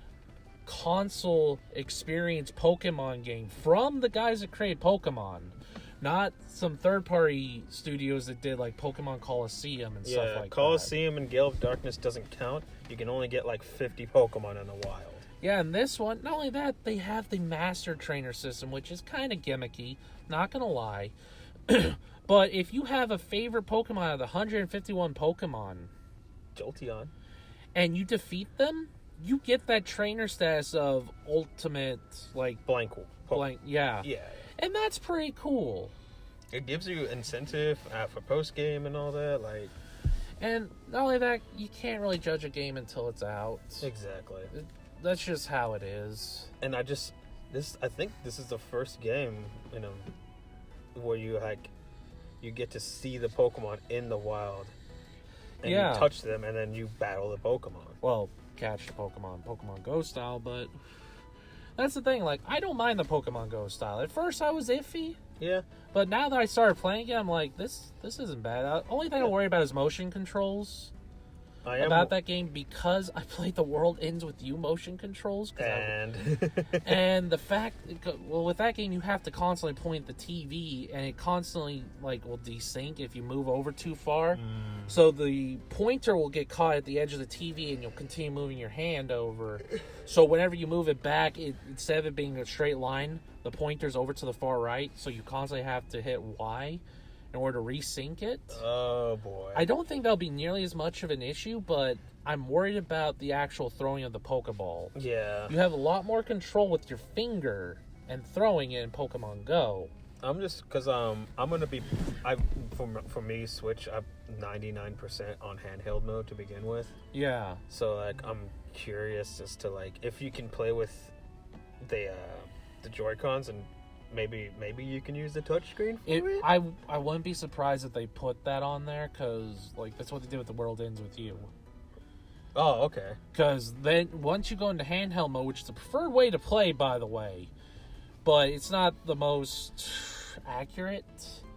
console experience Pokemon game from the guys that created Pokemon. Not some third-party studios that did, like, Pokemon Coliseum and stuff like Coliseum and Gale of Darkness doesn't count. You can only get, like, 50 Pokemon in the wild. Yeah, and this one, not only that, they have the Master Trainer system, which is kind of gimmicky, not gonna lie. But if you have a favorite Pokemon out of the 151 Pokemon... Jolteon. And you defeat them, you get that trainer status of ultimate, like... Blank, yeah. Yeah. And that's pretty cool. It gives you incentive for post-game and all that, like... And not only that, you can't really judge a game until it's out. Exactly. That's just how it is. And I think this is the first game, where you get to see the Pokemon in the wild. And you touch them, and then you battle the Pokemon. Well, catch the Pokemon Go style, but... That's the thing, like, I don't mind the Pokemon Go style. At first, I was iffy. Yeah. But now that I started playing it, I'm like, this isn't bad. The only thing I worry about is motion controls. About that game, because I played the World Ends With You motion controls. And the fact... Well, with that game, you have to constantly point the TV, and it constantly, will desync if you move over too far. So the pointer will get caught at the edge of the TV, and you'll continue moving your hand over. So whenever you move it back, instead of it being a straight line, the pointer's over to the far right, so you constantly have to hit Y in order to resync it. Oh, boy. I don't think that'll be nearly as much of an issue, but I'm worried about the actual throwing of the Pokeball. Yeah. You have a lot more control with your finger and throwing it in Pokemon Go. I'm just, because I'm going to be, for me, Switch, I'm 99% on handheld mode to begin with. Yeah. So, I'm curious as to, if you can play with the Joy-Cons and maybe you can use the touchscreen for it? I wouldn't be surprised if they put that on there, because, that's what they did with The World Ends With You. Oh, okay. Because then, once you go into handheld mode, which is the preferred way to play, by the way, but it's not the most accurate,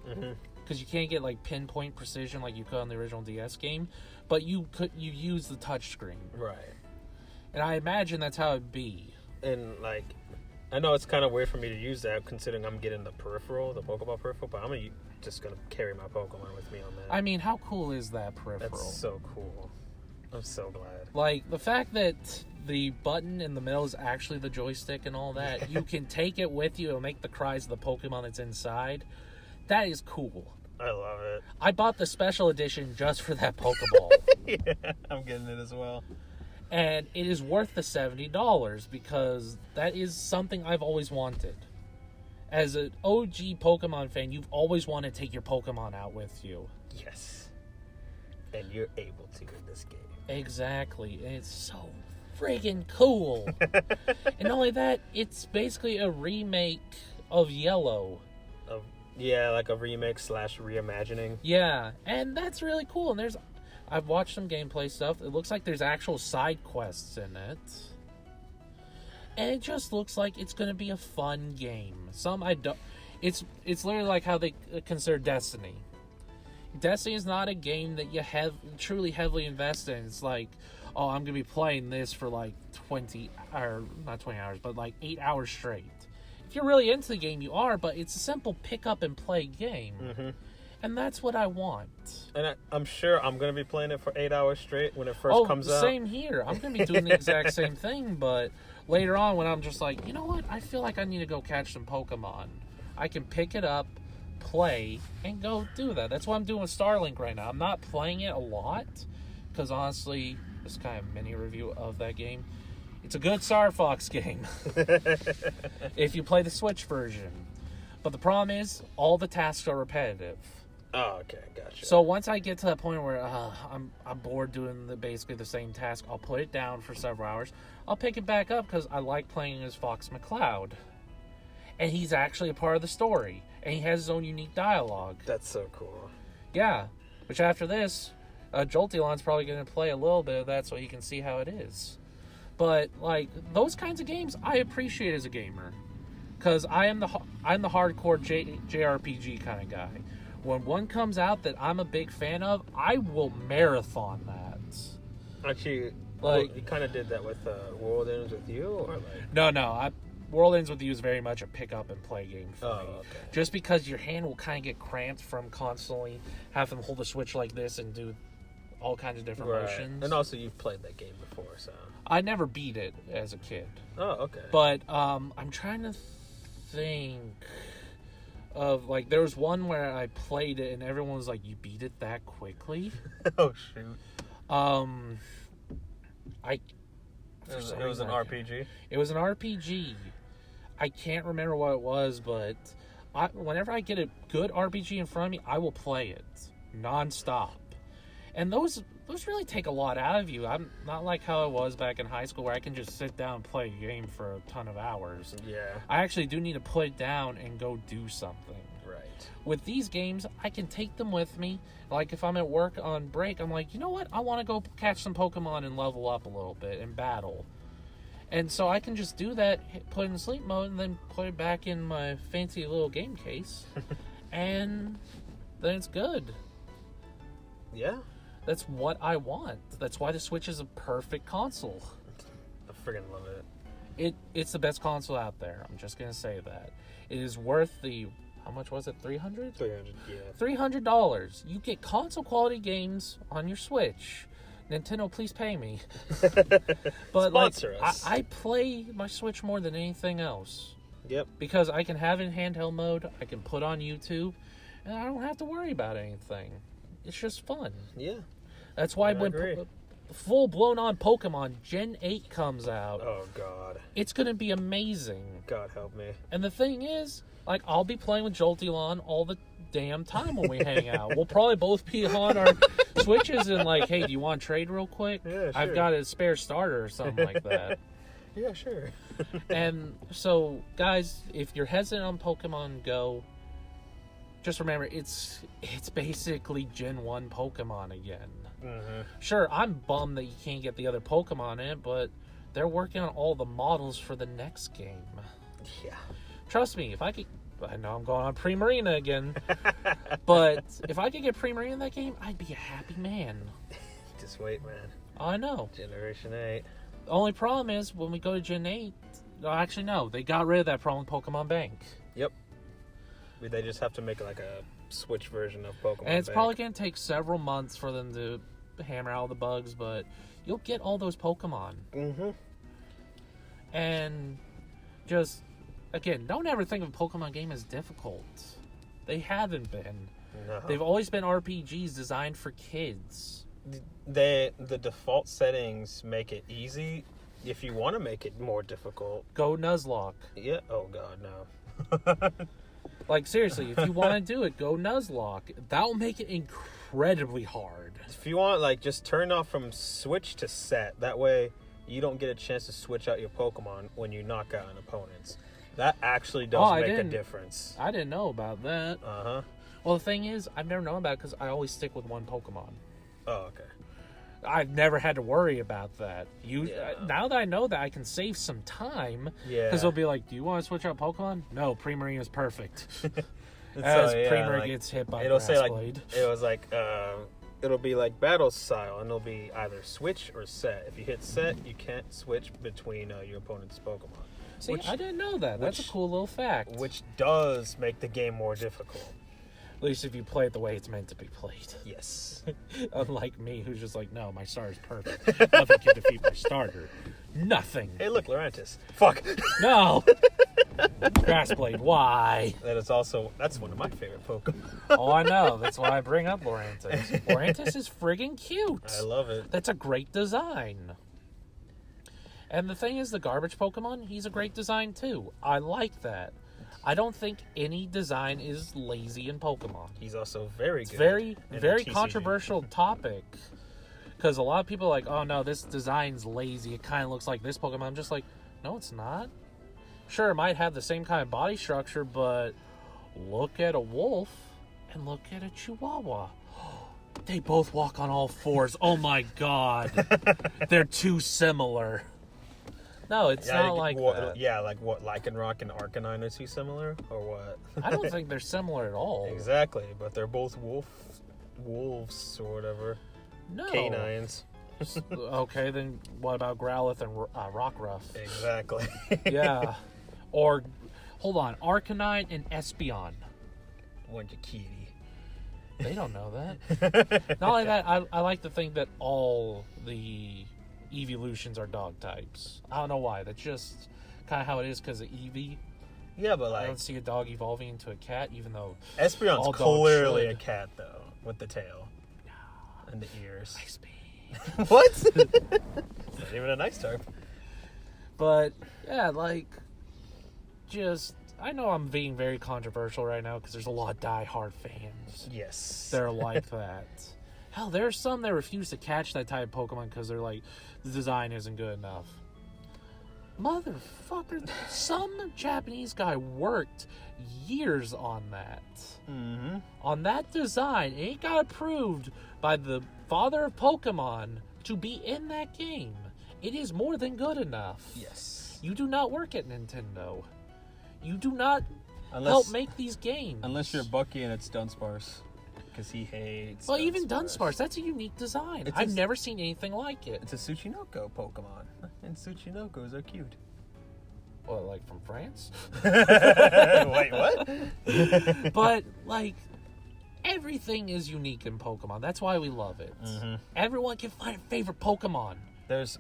because you can't get, pinpoint precision like you could on the original DS game, but you use the touchscreen. Right. And I imagine that's how it'd be. And, like, I know it's kind of weird for me to use that considering I'm getting the peripheral, the Pokeball peripheral, but I'm just going to carry my Pokemon with me on that. I mean, how cool is that peripheral? That's so cool. I'm so glad. Like, the fact that the button in the middle is actually the joystick and all that, you can take it with you and make the cries of the Pokemon that's inside. That is cool. I love it. I bought the special edition just for that Pokeball. Yeah, I'm getting it as well. And it is worth the $70 because that is something I've always wanted. As an OG Pokemon fan, you've always wanted to take your Pokemon out with you. Yes. And you're able to in this game. Exactly. And it's so friggin' cool. And not only that, it's basically a remake of Yellow. Yeah, like a remake / reimagining. Yeah, and that's really cool. And I've watched some gameplay stuff. It looks like there's actual side quests in it. And it just looks like it's going to be a fun game. It's literally like how they consider Destiny. Destiny is not a game that you have truly heavily invest in. It's like, oh, I'm going to be playing this for like not 20 hours, but like 8 hours straight. If you're really into the game, you are, but it's a simple pick up and play game. Mm-hmm. And that's what I want. And I'm sure I'm going to be playing it for 8 hours straight when it first comes out. Same here. I'm going to be doing the exact same thing, but later on when I'm just like, you know what? I feel like I need to go catch some Pokemon. I can pick it up, play, and go do that. That's what I'm doing with Starlink right now. I'm not playing it a lot, because honestly, this is kind of a mini review of that game. It's a good Star Fox game if you play the Switch version. But the problem is, all the tasks are repetitive. Oh, okay, gotcha. So once I get to that point where I'm bored doing basically the same task, I'll put it down for several hours. I'll pick it back up because I like playing as Fox McCloud. And he's actually a part of the story. And he has his own unique dialogue. That's so cool. Yeah. Which after this, Jolteon's probably going to play a little bit of that so he can see how it is. But, like, those kinds of games I appreciate as a gamer. Because I'm the hardcore JRPG kind of guy. When one comes out that I'm a big fan of, I will marathon that. Actually, you kind of did that with World Ends With You? Or like... No. World Ends With You is very much a pick up and play game for me. Okay. Just because your hand will kind of get cramped from constantly having to hold the Switch like this and do all kinds of different motions. And also you've played that game before, so... I never beat it as a kid. Oh, okay. But I'm trying to think of, like, there was one where I played it and everyone was like, you beat it that quickly? Oh, shoot. It was an RPG? It was an RPG. I can't remember what it was, but whenever I get a good RPG in front of me, I will play it nonstop. And those really take a lot out of you. I'm not like how it was back in high school where I can just sit down and play a game for a ton of hours. Yeah. I actually do need to put it down and go do something. Right. With these games, I can take them with me. Like if I'm at work on break, I'm like, you know what? I want to go catch some Pokemon and level up a little bit and battle. And so I can just do that, put it in sleep mode, and then put it back in my fancy little game case. And then it's good. Yeah. That's what I want. That's why the Switch is a perfect console. I freaking love it. It's the best console out there. I'm just going to say that. It is worth how much was it? $300? $300, yeah. $300. You get console quality games on your Switch. Nintendo, please pay me. But sponsor us. I play my Switch more than anything else. Yep. Because I can have it in handheld mode. I can put on YouTube. And I don't have to worry about anything. It's just fun. Yeah. That's why when full blown on Pokemon Gen 8 comes out, oh god, it's gonna be amazing. God help me. And the thing is, like, I'll be playing with Jolteon all the damn time when we hang out. We'll probably both be on our Switches and like, hey, do you want to trade real quick? Yeah, sure. I've got a spare starter or something like that. Yeah, sure. And so, guys, if you're hesitant on Pokemon Go, just remember, it's basically Gen 1 Pokemon again. Mm-hmm. Sure, I'm bummed that you can't get the other Pokemon in it, but they're working on all the models for the next game. Yeah. Trust me, I know I'm going on Primarina again, but if I could get Primarina in that game, I'd be a happy man. Just wait, man. I know. Generation 8. The only problem is when we go to Gen 8, actually no, they got rid of that problem with Pokemon Bank. Yep. They just have to make like a Switch version of Pokemon And it's Bank. probably going to take several months for them to hammer out all the bugs, but you'll get all those Pokemon. Mm-hmm. And just, again, don't ever think of a Pokemon game as difficult. They haven't been. No. They've always been RPGs designed for kids. The default settings make it easy. If you want to make it more difficult, Go Nuzlocke. yeah. Oh God, no. Like, seriously, if you want to do it, go Nuzlocke. That will make it incredibly hard. If you want, like, just turn off from switch to set. That way, you don't get a chance to switch out your Pokemon when you knock out an opponent's. That actually does make a difference. I didn't know about that. Uh-huh. Well, the thing is, I've never known about it because I always stick with one Pokemon. Oh, okay. I've never had to worry about that. Yeah. Now that I know that, I can save some time. Yeah. Because they'll be like, do you want to switch out Pokemon? No, Primarina's perfect. So, As yeah, Primarina like, gets hit by it'll Grass say, like, Blade. it was like, it'll be like battle style, and it'll be either switch or set. If you hit set, you can't switch between your opponent's Pokemon. See, I didn't know that. That's a cool little fact. Which does make the game more difficult. At least if you play it the way it's meant to be played. Yes. Unlike me, who's just like, no, my star is perfect. Nothing can defeat my starter. Nothing. Hey, look, Lurantis. Fuck. No. Grassblade, why? That's one of my favorite Pokemon. Oh, I know. That's why I bring up Lurantis. Lurantis is friggin' cute. I love it. That's a great design. And the thing is, the garbage Pokemon, he's a great design too. I like that. I don't think any design is lazy in Pokemon. He's also very good. It's very controversial topic. Because a lot of people are like, oh no, this design's lazy. It kind of looks like this Pokemon. I'm just like, no, it's not. Sure, it might have the same kind of body structure, but look at a wolf and look at a Chihuahua. They both walk on all fours. Oh my god. They're too similar. No, it's not like that. Yeah, like what, Lycanroc and Arcanine are too similar? Or what? I don't think they're similar at all. Exactly, but they're both wolves or whatever. No. Canines. Okay, then what about Growlithe and Rockruff? Exactly. Yeah. Or, hold on, Arcanine and Espeon. One's a kitty. They don't know that. Not only that, I like to think that all the evolutions are dog types. I don't know why. That's just kind of how it is because of Eevee. Yeah, but I like, don't see a dog evolving into a cat, even though Espeon's all dogs clearly should. a cat, though, with the tail and the ears. Nice baby. What? It's not even a nice type. But yeah, like, just I know I'm being very controversial right now because there's a lot of die-hard fans. Yes. They're like that. Hell, there's some that refuse to catch that type of Pokemon because they're like, the design isn't good enough. Motherfucker, some Japanese guy worked years on that. Mm-hmm. On that design. It got approved by the father of Pokemon to be in that game. It is more than good enough. Yes. You do not work at Nintendo. You do not help make these games. Unless you're Bucky and it's Dunsparce. Because he hates Well, even Dunsparce, that's a unique design. I've never seen anything like it. It's a Tsuchinoko Pokemon. And Tsuchinokos are cute. Well, like from France? Wait, what? But, like, everything is unique in Pokemon. That's why we love it. Mm-hmm. Everyone can find a favorite Pokemon.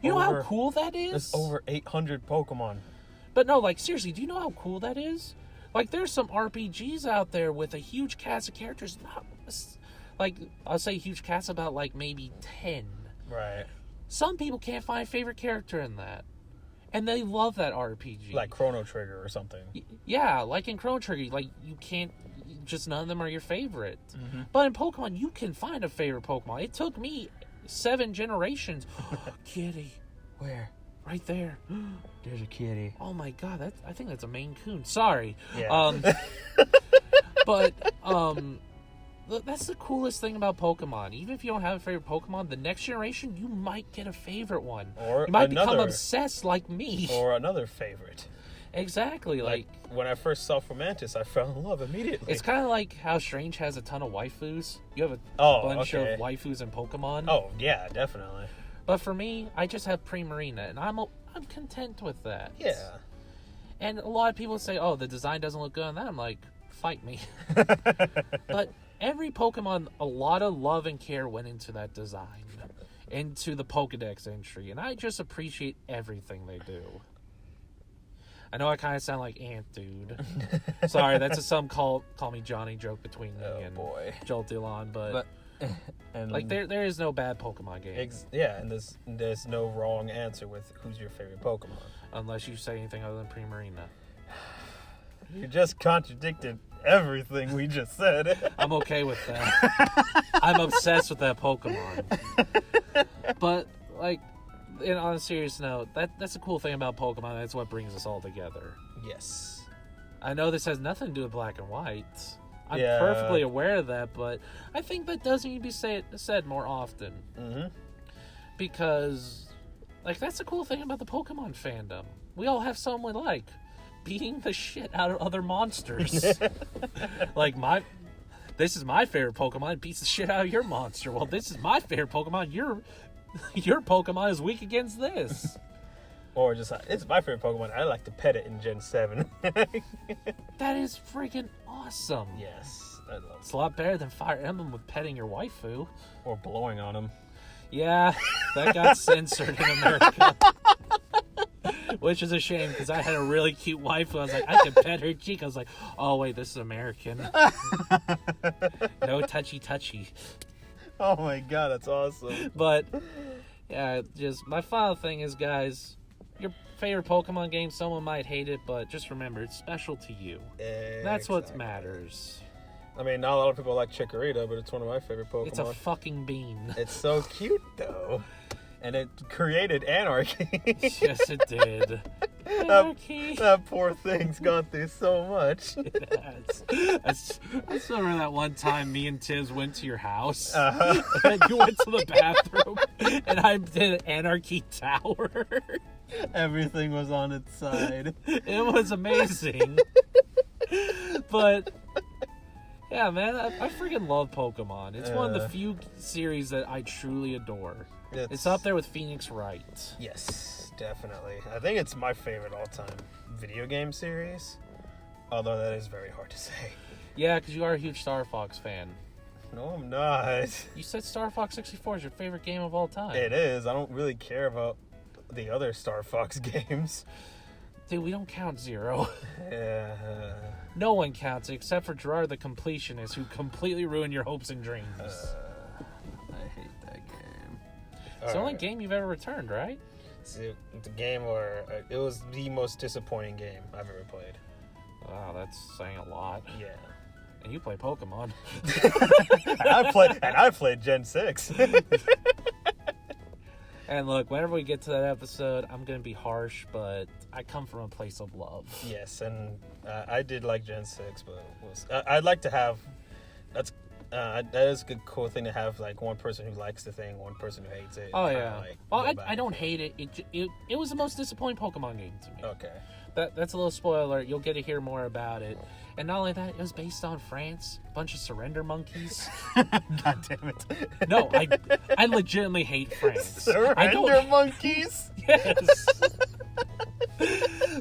You know how cool that is? There's over 800 Pokemon. But no, like, seriously, do you know how cool that is? Like, there's some RPGs out there with a huge cast of characters. Not, like, I'll say huge cast, about, like, maybe 10. Right. Some people can't find a favorite character in that. And they love that RPG. Like Chrono Trigger or something. Yeah, like in Chrono Trigger, like, you can't, just none of them are your favorite. Mm-hmm. But in Pokemon, you can find a favorite Pokemon. It took me 7 generations. Kitty. Where? Right there. There's a kitty. Oh my god, I think that's a Maine Coon. Sorry. Yeah. But, that's the coolest thing about Pokemon. Even if you don't have a favorite Pokemon, the next generation, you might get a favorite one. Or you might become obsessed like me. Or another favorite. Exactly. Like when I first saw Fomantis, I fell in love immediately. It's kind of like how Strange has a ton of waifus. You have a bunch of waifus in Pokemon. Oh, yeah, definitely. But for me, I just have Primarina, and I'm content with that. Yeah. And a lot of people say, oh, the design doesn't look good on that. I'm like, fight me. But every Pokemon, a lot of love and care went into that design, into the Pokedex entry, and I just appreciate everything they do. I know I kind of sound like Ant Dude. Sorry, that's some call me Johnny joke between me and Jolteon, but and like there is no bad Pokemon game. And there's no wrong answer with who's your favorite Pokemon. Unless you say anything other than Primarina. You just contradicted everything we just said. I'm okay with that. I'm obsessed with that Pokemon. But, like, on a serious note, that's the cool thing about Pokemon. That's what brings us all together. Yes. I know this has nothing to do with black and white. I'm perfectly aware of that, but I think that does need to be said more often. Mm-hmm. Because, like, that's the cool thing about the Pokemon fandom. We all have someone like beating the shit out of other monsters. Like, this is my favorite Pokemon, it beats the shit out of your monster. Well, this is my favorite Pokemon, your Pokemon is weak against this. Or just, it's my favorite Pokemon, I like to pet it in Gen 7. That is freaking awesome. Yes, I love it. It's a lot better than Fire Emblem with petting your waifu. Or blowing on them. Yeah, that got censored in America. Which is a shame, because I had a really cute wife. I was like, I could pet her cheek. I was like, oh, wait, this is American. No touchy. Oh, my God, that's awesome. But, yeah, just my final thing is, guys, your favorite Pokemon game, someone might hate it, but just remember, it's special to you. Exactly. That's what matters. I mean, not a lot of people like Chikorita, but it's one of my favorite Pokemon. It's a fucking bean. It's so cute, though. And it created anarchy. Yes, it did. Anarchy. That poor thing's gone through so much. It has. I still remember that one time me and Tibbs went to your house. And you went to the bathroom. And I did an Anarchy Tower. Everything was on its side. It was amazing. But... yeah, man, I freaking love Pokemon. It's one of the few series that I truly adore. It's up there with Phoenix Wright. Yes, definitely. I think it's my favorite all-time video game series. Although that is very hard to say. Yeah, because you are a huge Star Fox fan. No, I'm not. You said Star Fox 64 is your favorite game of all time. It is. I don't really care about the other Star Fox games. Dude, we don't count Zero. Yeah. No one counts except for Gerard the Completionist, who completely ruined your hopes and dreams. I hate that game. It's the only game you've ever returned, right? It's the game where it was the most disappointing game I've ever played. Wow, that's saying a lot. Yeah. And you play Pokemon. and I played Gen 6. And look, whenever we get to that episode, I'm going to be harsh, but I come from a place of love. Yes, and I did like Gen 6, but I'd like to have... that is a good, cool thing to have, like, one person who likes the thing, one person who hates it. Oh, yeah. Well, I don't hate it. It was the most disappointing Pokemon game to me. Okay. That's a little spoiler. You'll get to hear more about it. And not only that, it was based on France. A bunch of surrender monkeys. God damn it. No, I legitimately hate France. Surrender monkeys? Yes.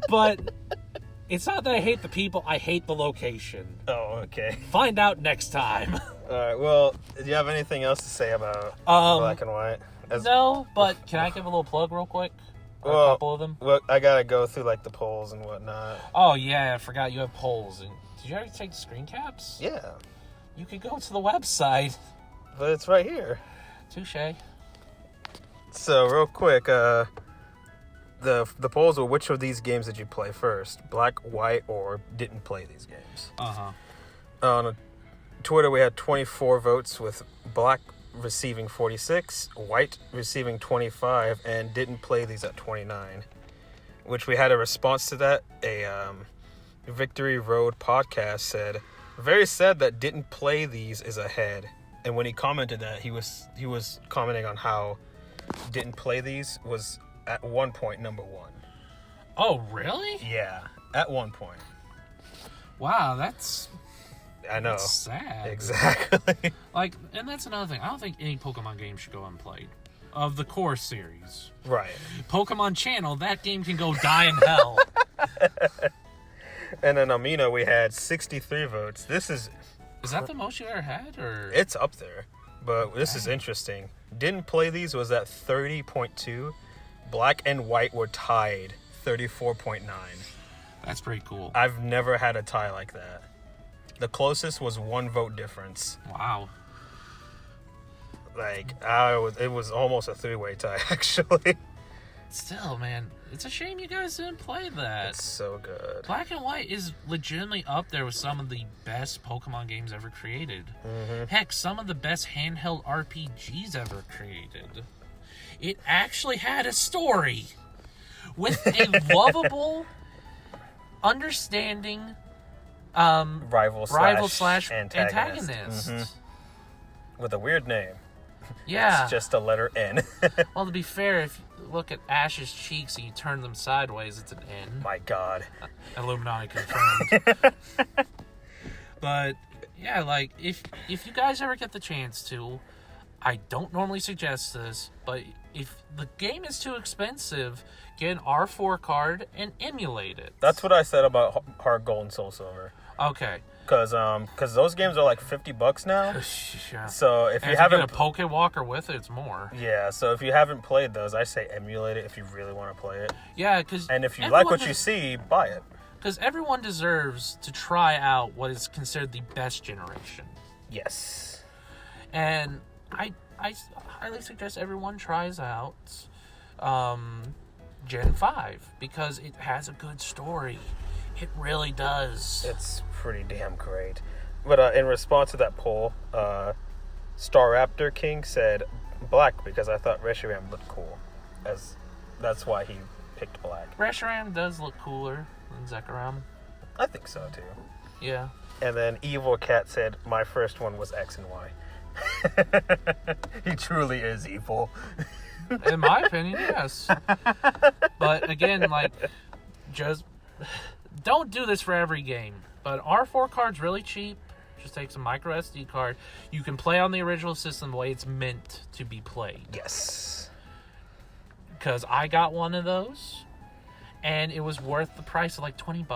But it's not that I hate the people, I hate the location. Oh, okay. Find out next time. Alright, well, do you have anything else to say about Black and White? No, but can I give a little plug real quick? A couple of them? Well, I gotta go through, like, the polls and whatnot. Oh, yeah, I forgot you have polls. And did you already take the screen caps? Yeah. You could go to the website. But it's right here. Touché. So, real quick, the polls were, which of these games did you play first? Black, White, or didn't play these games? Uh-huh. On Twitter, we had 24 votes, with Black receiving 46, White receiving 25, and didn't play these at 29. Which we had a response to that. A Victory Road podcast said, very sad that didn't play these is ahead. And when he commented that, he was commenting on how didn't play these was at one point number one. Oh, really? Yeah, at one point. Wow, that's... I know. That's sad. Exactly. Like, and that's another thing. I don't think any Pokemon game should go unplayed. of the core series. Right. Pokemon Channel, that game can go die in hell. And then Amino, we had 63 votes. This is... Is that the most you ever had, or? It's up there. But this is interesting. Didn't play these was at 30.2. Black and white were tied 34.9. That's pretty cool. I've never had a tie like that. The closest was 1 vote difference. Wow. Like, it was almost a 3-way tie, actually. Still, man, it's a shame you guys didn't play that. It's so good. Black and White is legitimately up there with some of the best Pokemon games ever created. Heck, some of the best handheld RPGs ever created. It actually had a story with a lovable, understanding rival slash antagonist. antagonist. With a weird name. Yeah. It's just a letter N. Well, to be fair, if you look at Ash's cheeks and you turn them sideways, it's an N. My God. Illuminati confirmed. But yeah, like if you guys ever get the chance to, I don't normally suggest this, but if the game is too expensive, get an R4 card and emulate it. That's what I said about Heart Gold and Soul Silver. Okay. Because those games are like $50 now. Yeah. So if and you haven't get a Pokewalker with it, it's more. Yeah, so if you haven't played those, I say emulate it if you really want to play it. Yeah, because and if you like what you see, buy it. Because everyone deserves to try out what is considered the best generation. Yes. And I highly suggest everyone tries out Gen 5 because it has a good story. It really does. It's pretty damn great. But in response to that poll, Star Raptor King said black because I thought Reshiram looked cool. That's why he picked black. Reshiram does look cooler than Zekrom. I think so too. Yeah. And then Evil Cat said my first one was X and Y. He truly is evil. In my opinion, yes. But again, like, just don't do this for every game. But R4 card's really cheap. Just take some micro SD card. You can play on the original system the way it's meant to be played. Yes. Because I got one of those, and it was worth the price of like $20.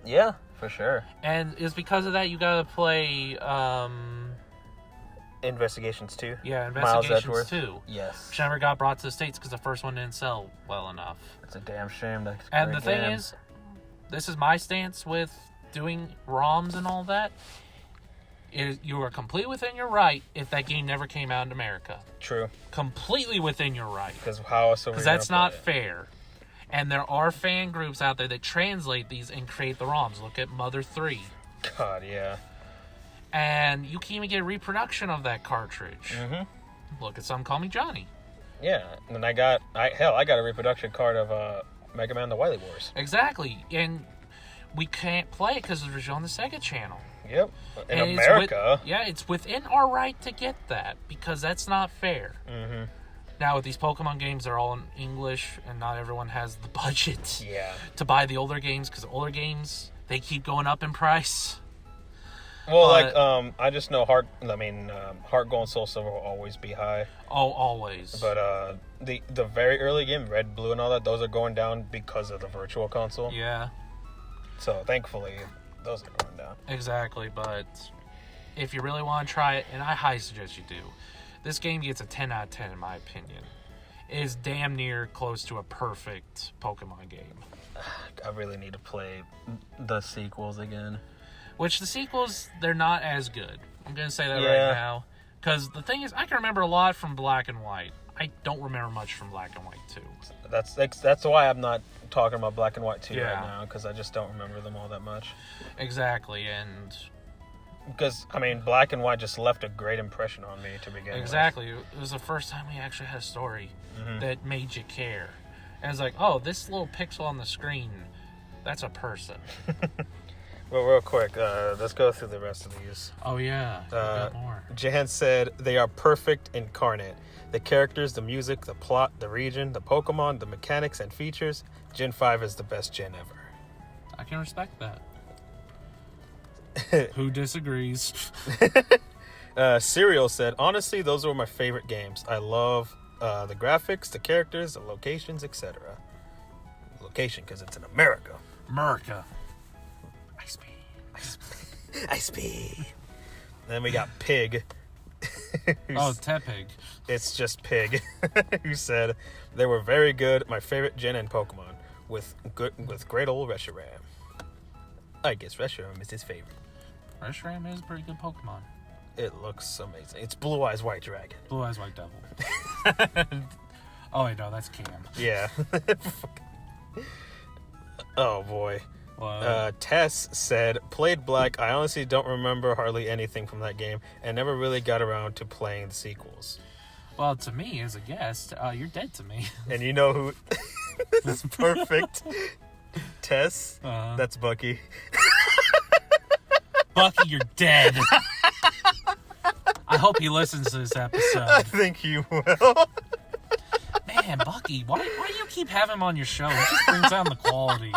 Yeah, for sure. And it's because of that you gotta play Investigations 2. Yeah, Investigations 2. Yes. Which never got brought to the States because the first one didn't sell well enough. It's a damn shame. That's a and great the thing game. is, this is my stance with doing ROMs and all that. You are completely within your right if that game never came out in America. True. Completely within your right. Because how else are we Because that's not fair. And there are fan groups out there that translate these and create the ROMs. Look at Mother 3. God, yeah. And you can even get a reproduction of that cartridge. Mm-hmm. Look at Some Call Me Johnny. Yeah, and I got a reproduction card of Mega Man: The Wily Wars. Exactly, and we can't play it because it was on the Sega Channel. Yep, in And America. it's within our right to get that because that's not fair. Mm-hmm. Now with these Pokemon games, they're all in English, and not everyone has the budget to buy the older games because older games they keep going up in price. Well, I just know Heart Gold and Soul Silver will always be high. Oh, always. But the very early game, Red, Blue, and all that, those are going down because of the Virtual Console. Yeah. So thankfully, those are going down. Exactly, but if you really want to try it, and I highly suggest you do, this game gets a 10 out of 10 in my opinion. It is damn near close to a perfect Pokemon game. I really need to play the sequels again. Which the sequels, they're not as good. I'm going to say that right now. Because the thing is, I can remember a lot from Black and White. I don't remember much from Black and White 2. That's why I'm not talking about Black and White 2 right now, because I just don't remember them all that much. Exactly, and... Because, Black and White just left a great impression on me to begin with. Exactly. It was the first time we actually had a story that made you care. And it's like, oh, this little pixel on the screen, that's a person. Well, real quick, let's go through the rest of these. Oh, yeah. Got more. Jan said, they are perfect incarnate. The characters, the music, the plot, the region, the Pokemon, the mechanics and features. Gen 5 is the best gen ever. I can respect that. Who disagrees? Serial said, honestly, those were my favorite games. I love The graphics, the characters, the locations, etc. Location, because it's in America. America. I speed. Then we got Pig. Oh, Tepig. It's just Pig. Who said, they were very good. My favorite gen and Pokemon. With great old Reshiram. I guess Reshiram is his favorite. Reshiram is a pretty good Pokemon. It looks amazing. It's Blue Eyes White Dragon. Blue Eyes White Devil. Oh, wait, no, that's Cam. Yeah. Oh, boy. Wow. Tess said, played Black. I honestly don't remember hardly anything from that game and never really got around to playing the sequels. Well, to me, as a guest, you're dead to me. And you know who... This is perfect. Tess, that's Bucky. Bucky, you're dead. I hope he listens to this episode. I think he will. Man, Bucky, why do you keep having him on your show? It just brings down the quality.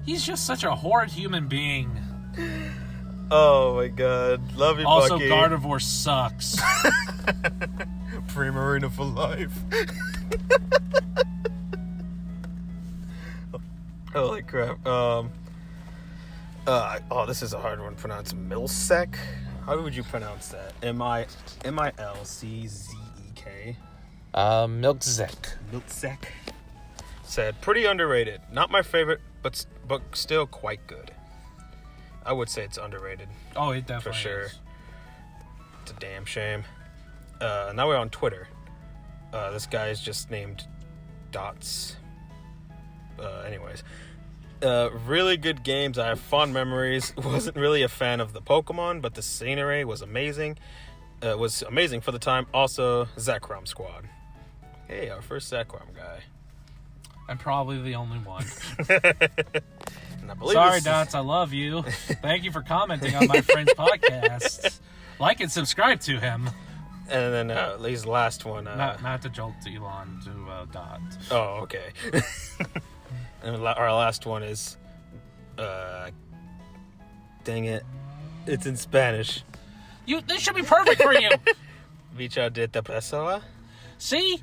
He's just such a horrid human being. Oh my god. Love you, also, Bucky. Also, Gardevoir sucks. Primarina for life. Holy crap. This is a hard one to pronounce. Milsec? How would you pronounce that? M-I-L-C-Z-E-K? Milkzek. Milkzek. Said, pretty underrated. Not my favorite, but still quite good. I would say it's underrated. Oh, it definitely for sure. is. It's a damn shame. Now we're on Twitter. This guy is just named Dots. Anyways. Really good games. I have fond memories. Wasn't really a fan of the Pokemon, but the scenery was amazing. Was amazing for the time. Also, Zekrom Squad. Hey, our first Zekrom guy. I'm probably the only one. And I believe Sorry, Dots, I love you. Thank you for commenting on my friend's podcast. Like and subscribe to him. And then his last one. Not to jolt Elon to Dot. Oh, okay. And our last one is, dang it, it's in Spanish. This should be perfect for you. Bicho de Pessoa? See?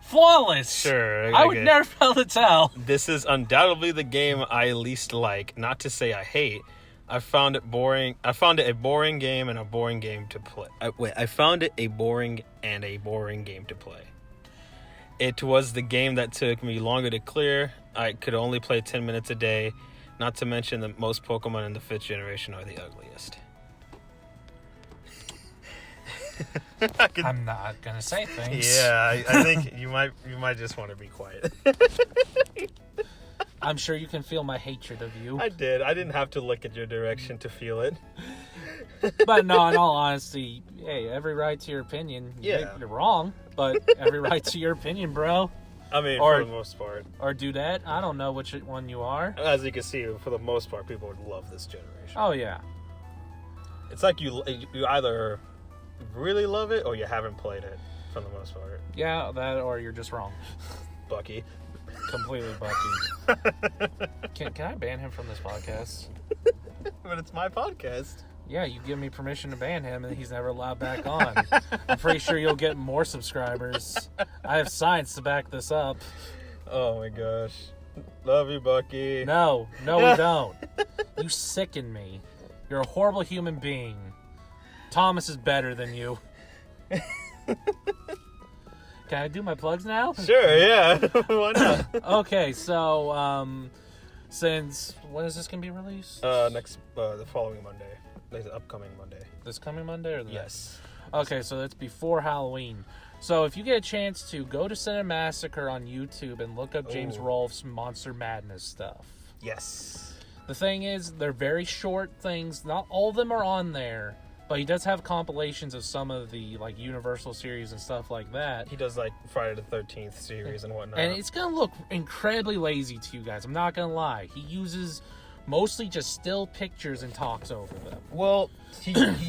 Flawless. Sure. I would never be able to tell. This is undoubtedly the game I least like. Not to say I hate. I found it boring. I found it a boring game and a boring game to play. I found it a boring and a boring game to play. It was the game that took me longer to clear. I could only play 10 minutes a day. Not to mention that most Pokemon in the 5th generation are the ugliest. I'm not gonna say things. Yeah, I think you might just want to be quiet. I'm sure you can feel my hatred of you. I did. I didn't have to look at your direction to feel it. But no, in all honesty, hey, every right to your opinion. Yeah. You're wrong, but every right to your opinion, bro. I mean, for the most part. Or do that. I don't know which one you are. As you can see, for the most part, people would love this generation. Oh, yeah. It's like you either really love it or you haven't played it, for the most part. Yeah, that or you're just wrong. Bucky. Completely Bucky. Can I ban him from this podcast? But it's my podcast. Yeah, you give me permission to ban him and he's never allowed back on. I'm pretty sure you'll get more subscribers. I have science to back this up. Oh my gosh. Love you, Bucky. No, we don't. You sicken me. You're a horrible human being. Thomas is better than you. Can I do my plugs now? Sure, yeah. Why not? Okay, so, since, when is this going to be released? The following Monday. The upcoming Monday. This coming Monday or the Yes. next? Okay, so that's before Halloween. So if you get a chance to go to Cinemassacre on YouTube and look up James Rolfe's Monster Madness stuff. Yes. The thing is, they're very short things. Not all of them are on there, but he does have compilations of some of the like Universal series and stuff like that. He does like Friday the 13th series and whatnot. And it's going to look incredibly lazy to you guys. I'm not going to lie. He uses Mostly just still pictures and talks over them. Well,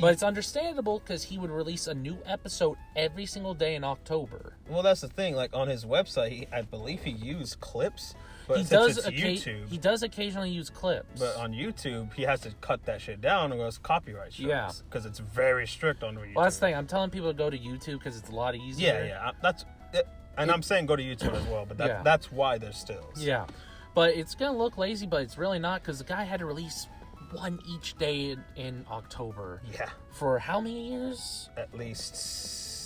But it's understandable because he would release a new episode every single day in October. Well, that's the thing. Like, on his website, I believe he used clips. But He since does. it's YouTube, He does occasionally use clips. but on YouTube, he has to cut that shit down or else copyright strikes. Yeah. Because it's very strict on YouTube. Well, that's the thing. I'm telling people to go to YouTube because it's a lot easier. Yeah. That's it. And I'm saying go to YouTube as well, but that's why there's stills. Yeah. But it's going to look lazy, but it's really not because the guy had to release one each day in October. Yeah. For how many years? At least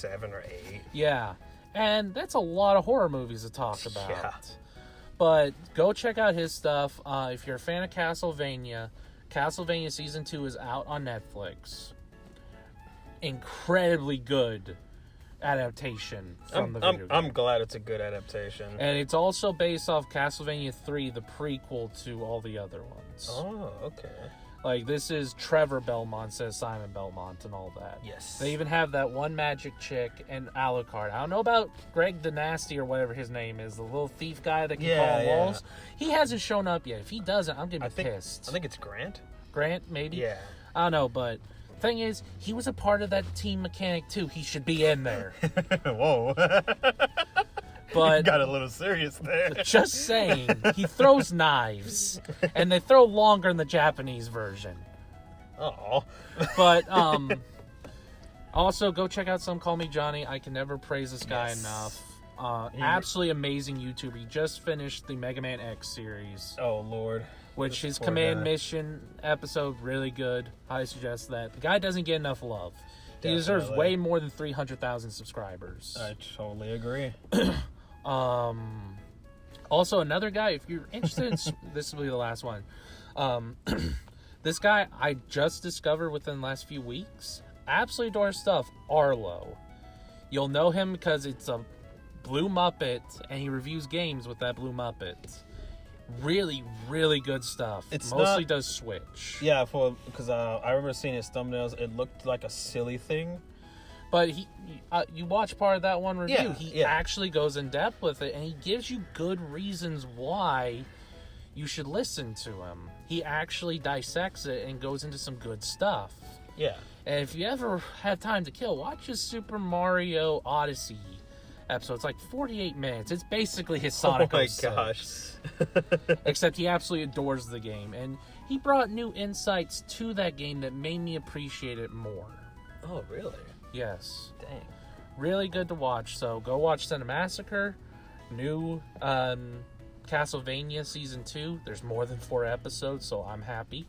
7 or 8. Yeah. And that's a lot of horror movies to talk about. Yeah. But go check out his stuff. If you're a fan of Castlevania Season 2 is out on Netflix. Incredibly good adaptation from the video game. I'm glad it's a good adaptation. And it's also based off Castlevania 3, the prequel to all the other ones. Oh, okay. Like, this is Trevor Belmont, says Simon Belmont, and all that. Yes. They even have that one magic chick and Alucard. I don't know about Greg the Nasty or whatever his name is, the little thief guy that can call walls. He hasn't shown up yet. If he doesn't, I'm going to be pissed. I think it's Grant. Grant, maybe? Yeah. I don't know, but thing is, he was a part of that team mechanic too. He should be in there. Whoa. But got a little serious there. Just saying, he throws knives, and they throw longer in the Japanese version. Oh. But also go check out Some Call Me Johnny. I can never praise this guy enough. Absolutely amazing YouTuber. He just finished the Mega Man X series. Oh Lord. Which his command mission episode really good. I suggest that. The guy doesn't get enough love. He deserves way more than 300,000 subscribers. I totally agree. Also, another guy, if you're interested in... this will be the last one. This guy I just discovered within the last few weeks. Absolutely adore his stuff. Arlo. You'll know him because it's a blue Muppet, and he reviews games with that blue Muppet. Really, really good stuff. It's mostly does Switch. Yeah, because I remember seeing his thumbnails. It looked like a silly thing. But you watch part of that one review. Yeah, he actually goes in depth with it, and he gives you good reasons why you should listen to him. He actually dissects it and goes into some good stuff. Yeah. And if you ever have time to kill, watch his Super Mario Odyssey episode. It's like 48 minutes. It's basically his Sonic 06. Oh my gosh. Except he absolutely adores the game. And he brought new insights to that game that made me appreciate it more. Oh, really? Yes. Dang. Really good to watch. So go watch Cinemassacre. New Castlevania Season 2. There's more than 4 episodes, so I'm happy.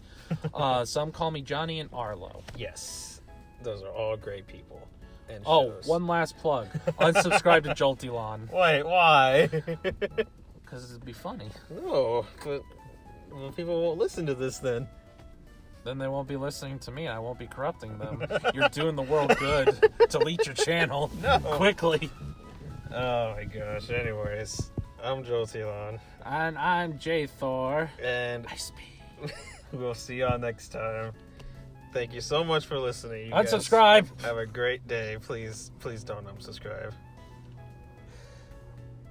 Some Call Me Johnny and Arlo. Yes. Those are all great people. Oh, one last plug. Unsubscribe to Joltilon. Wait, why? Because it'd be funny. No, but well, people won't listen to this then. Then they won't be listening to me, and I won't be corrupting them. You're doing the world good. Delete your channel. No. Quickly. Oh my gosh. Anyways, I'm Joltilon. And I'm J Thor. And I speak. We'll see y'all next time. Thank you so much for listening. You Unsubscribe. guys have a great day. Please don't unsubscribe.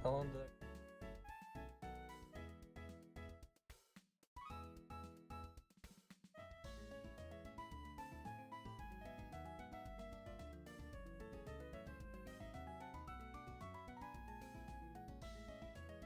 How long did I...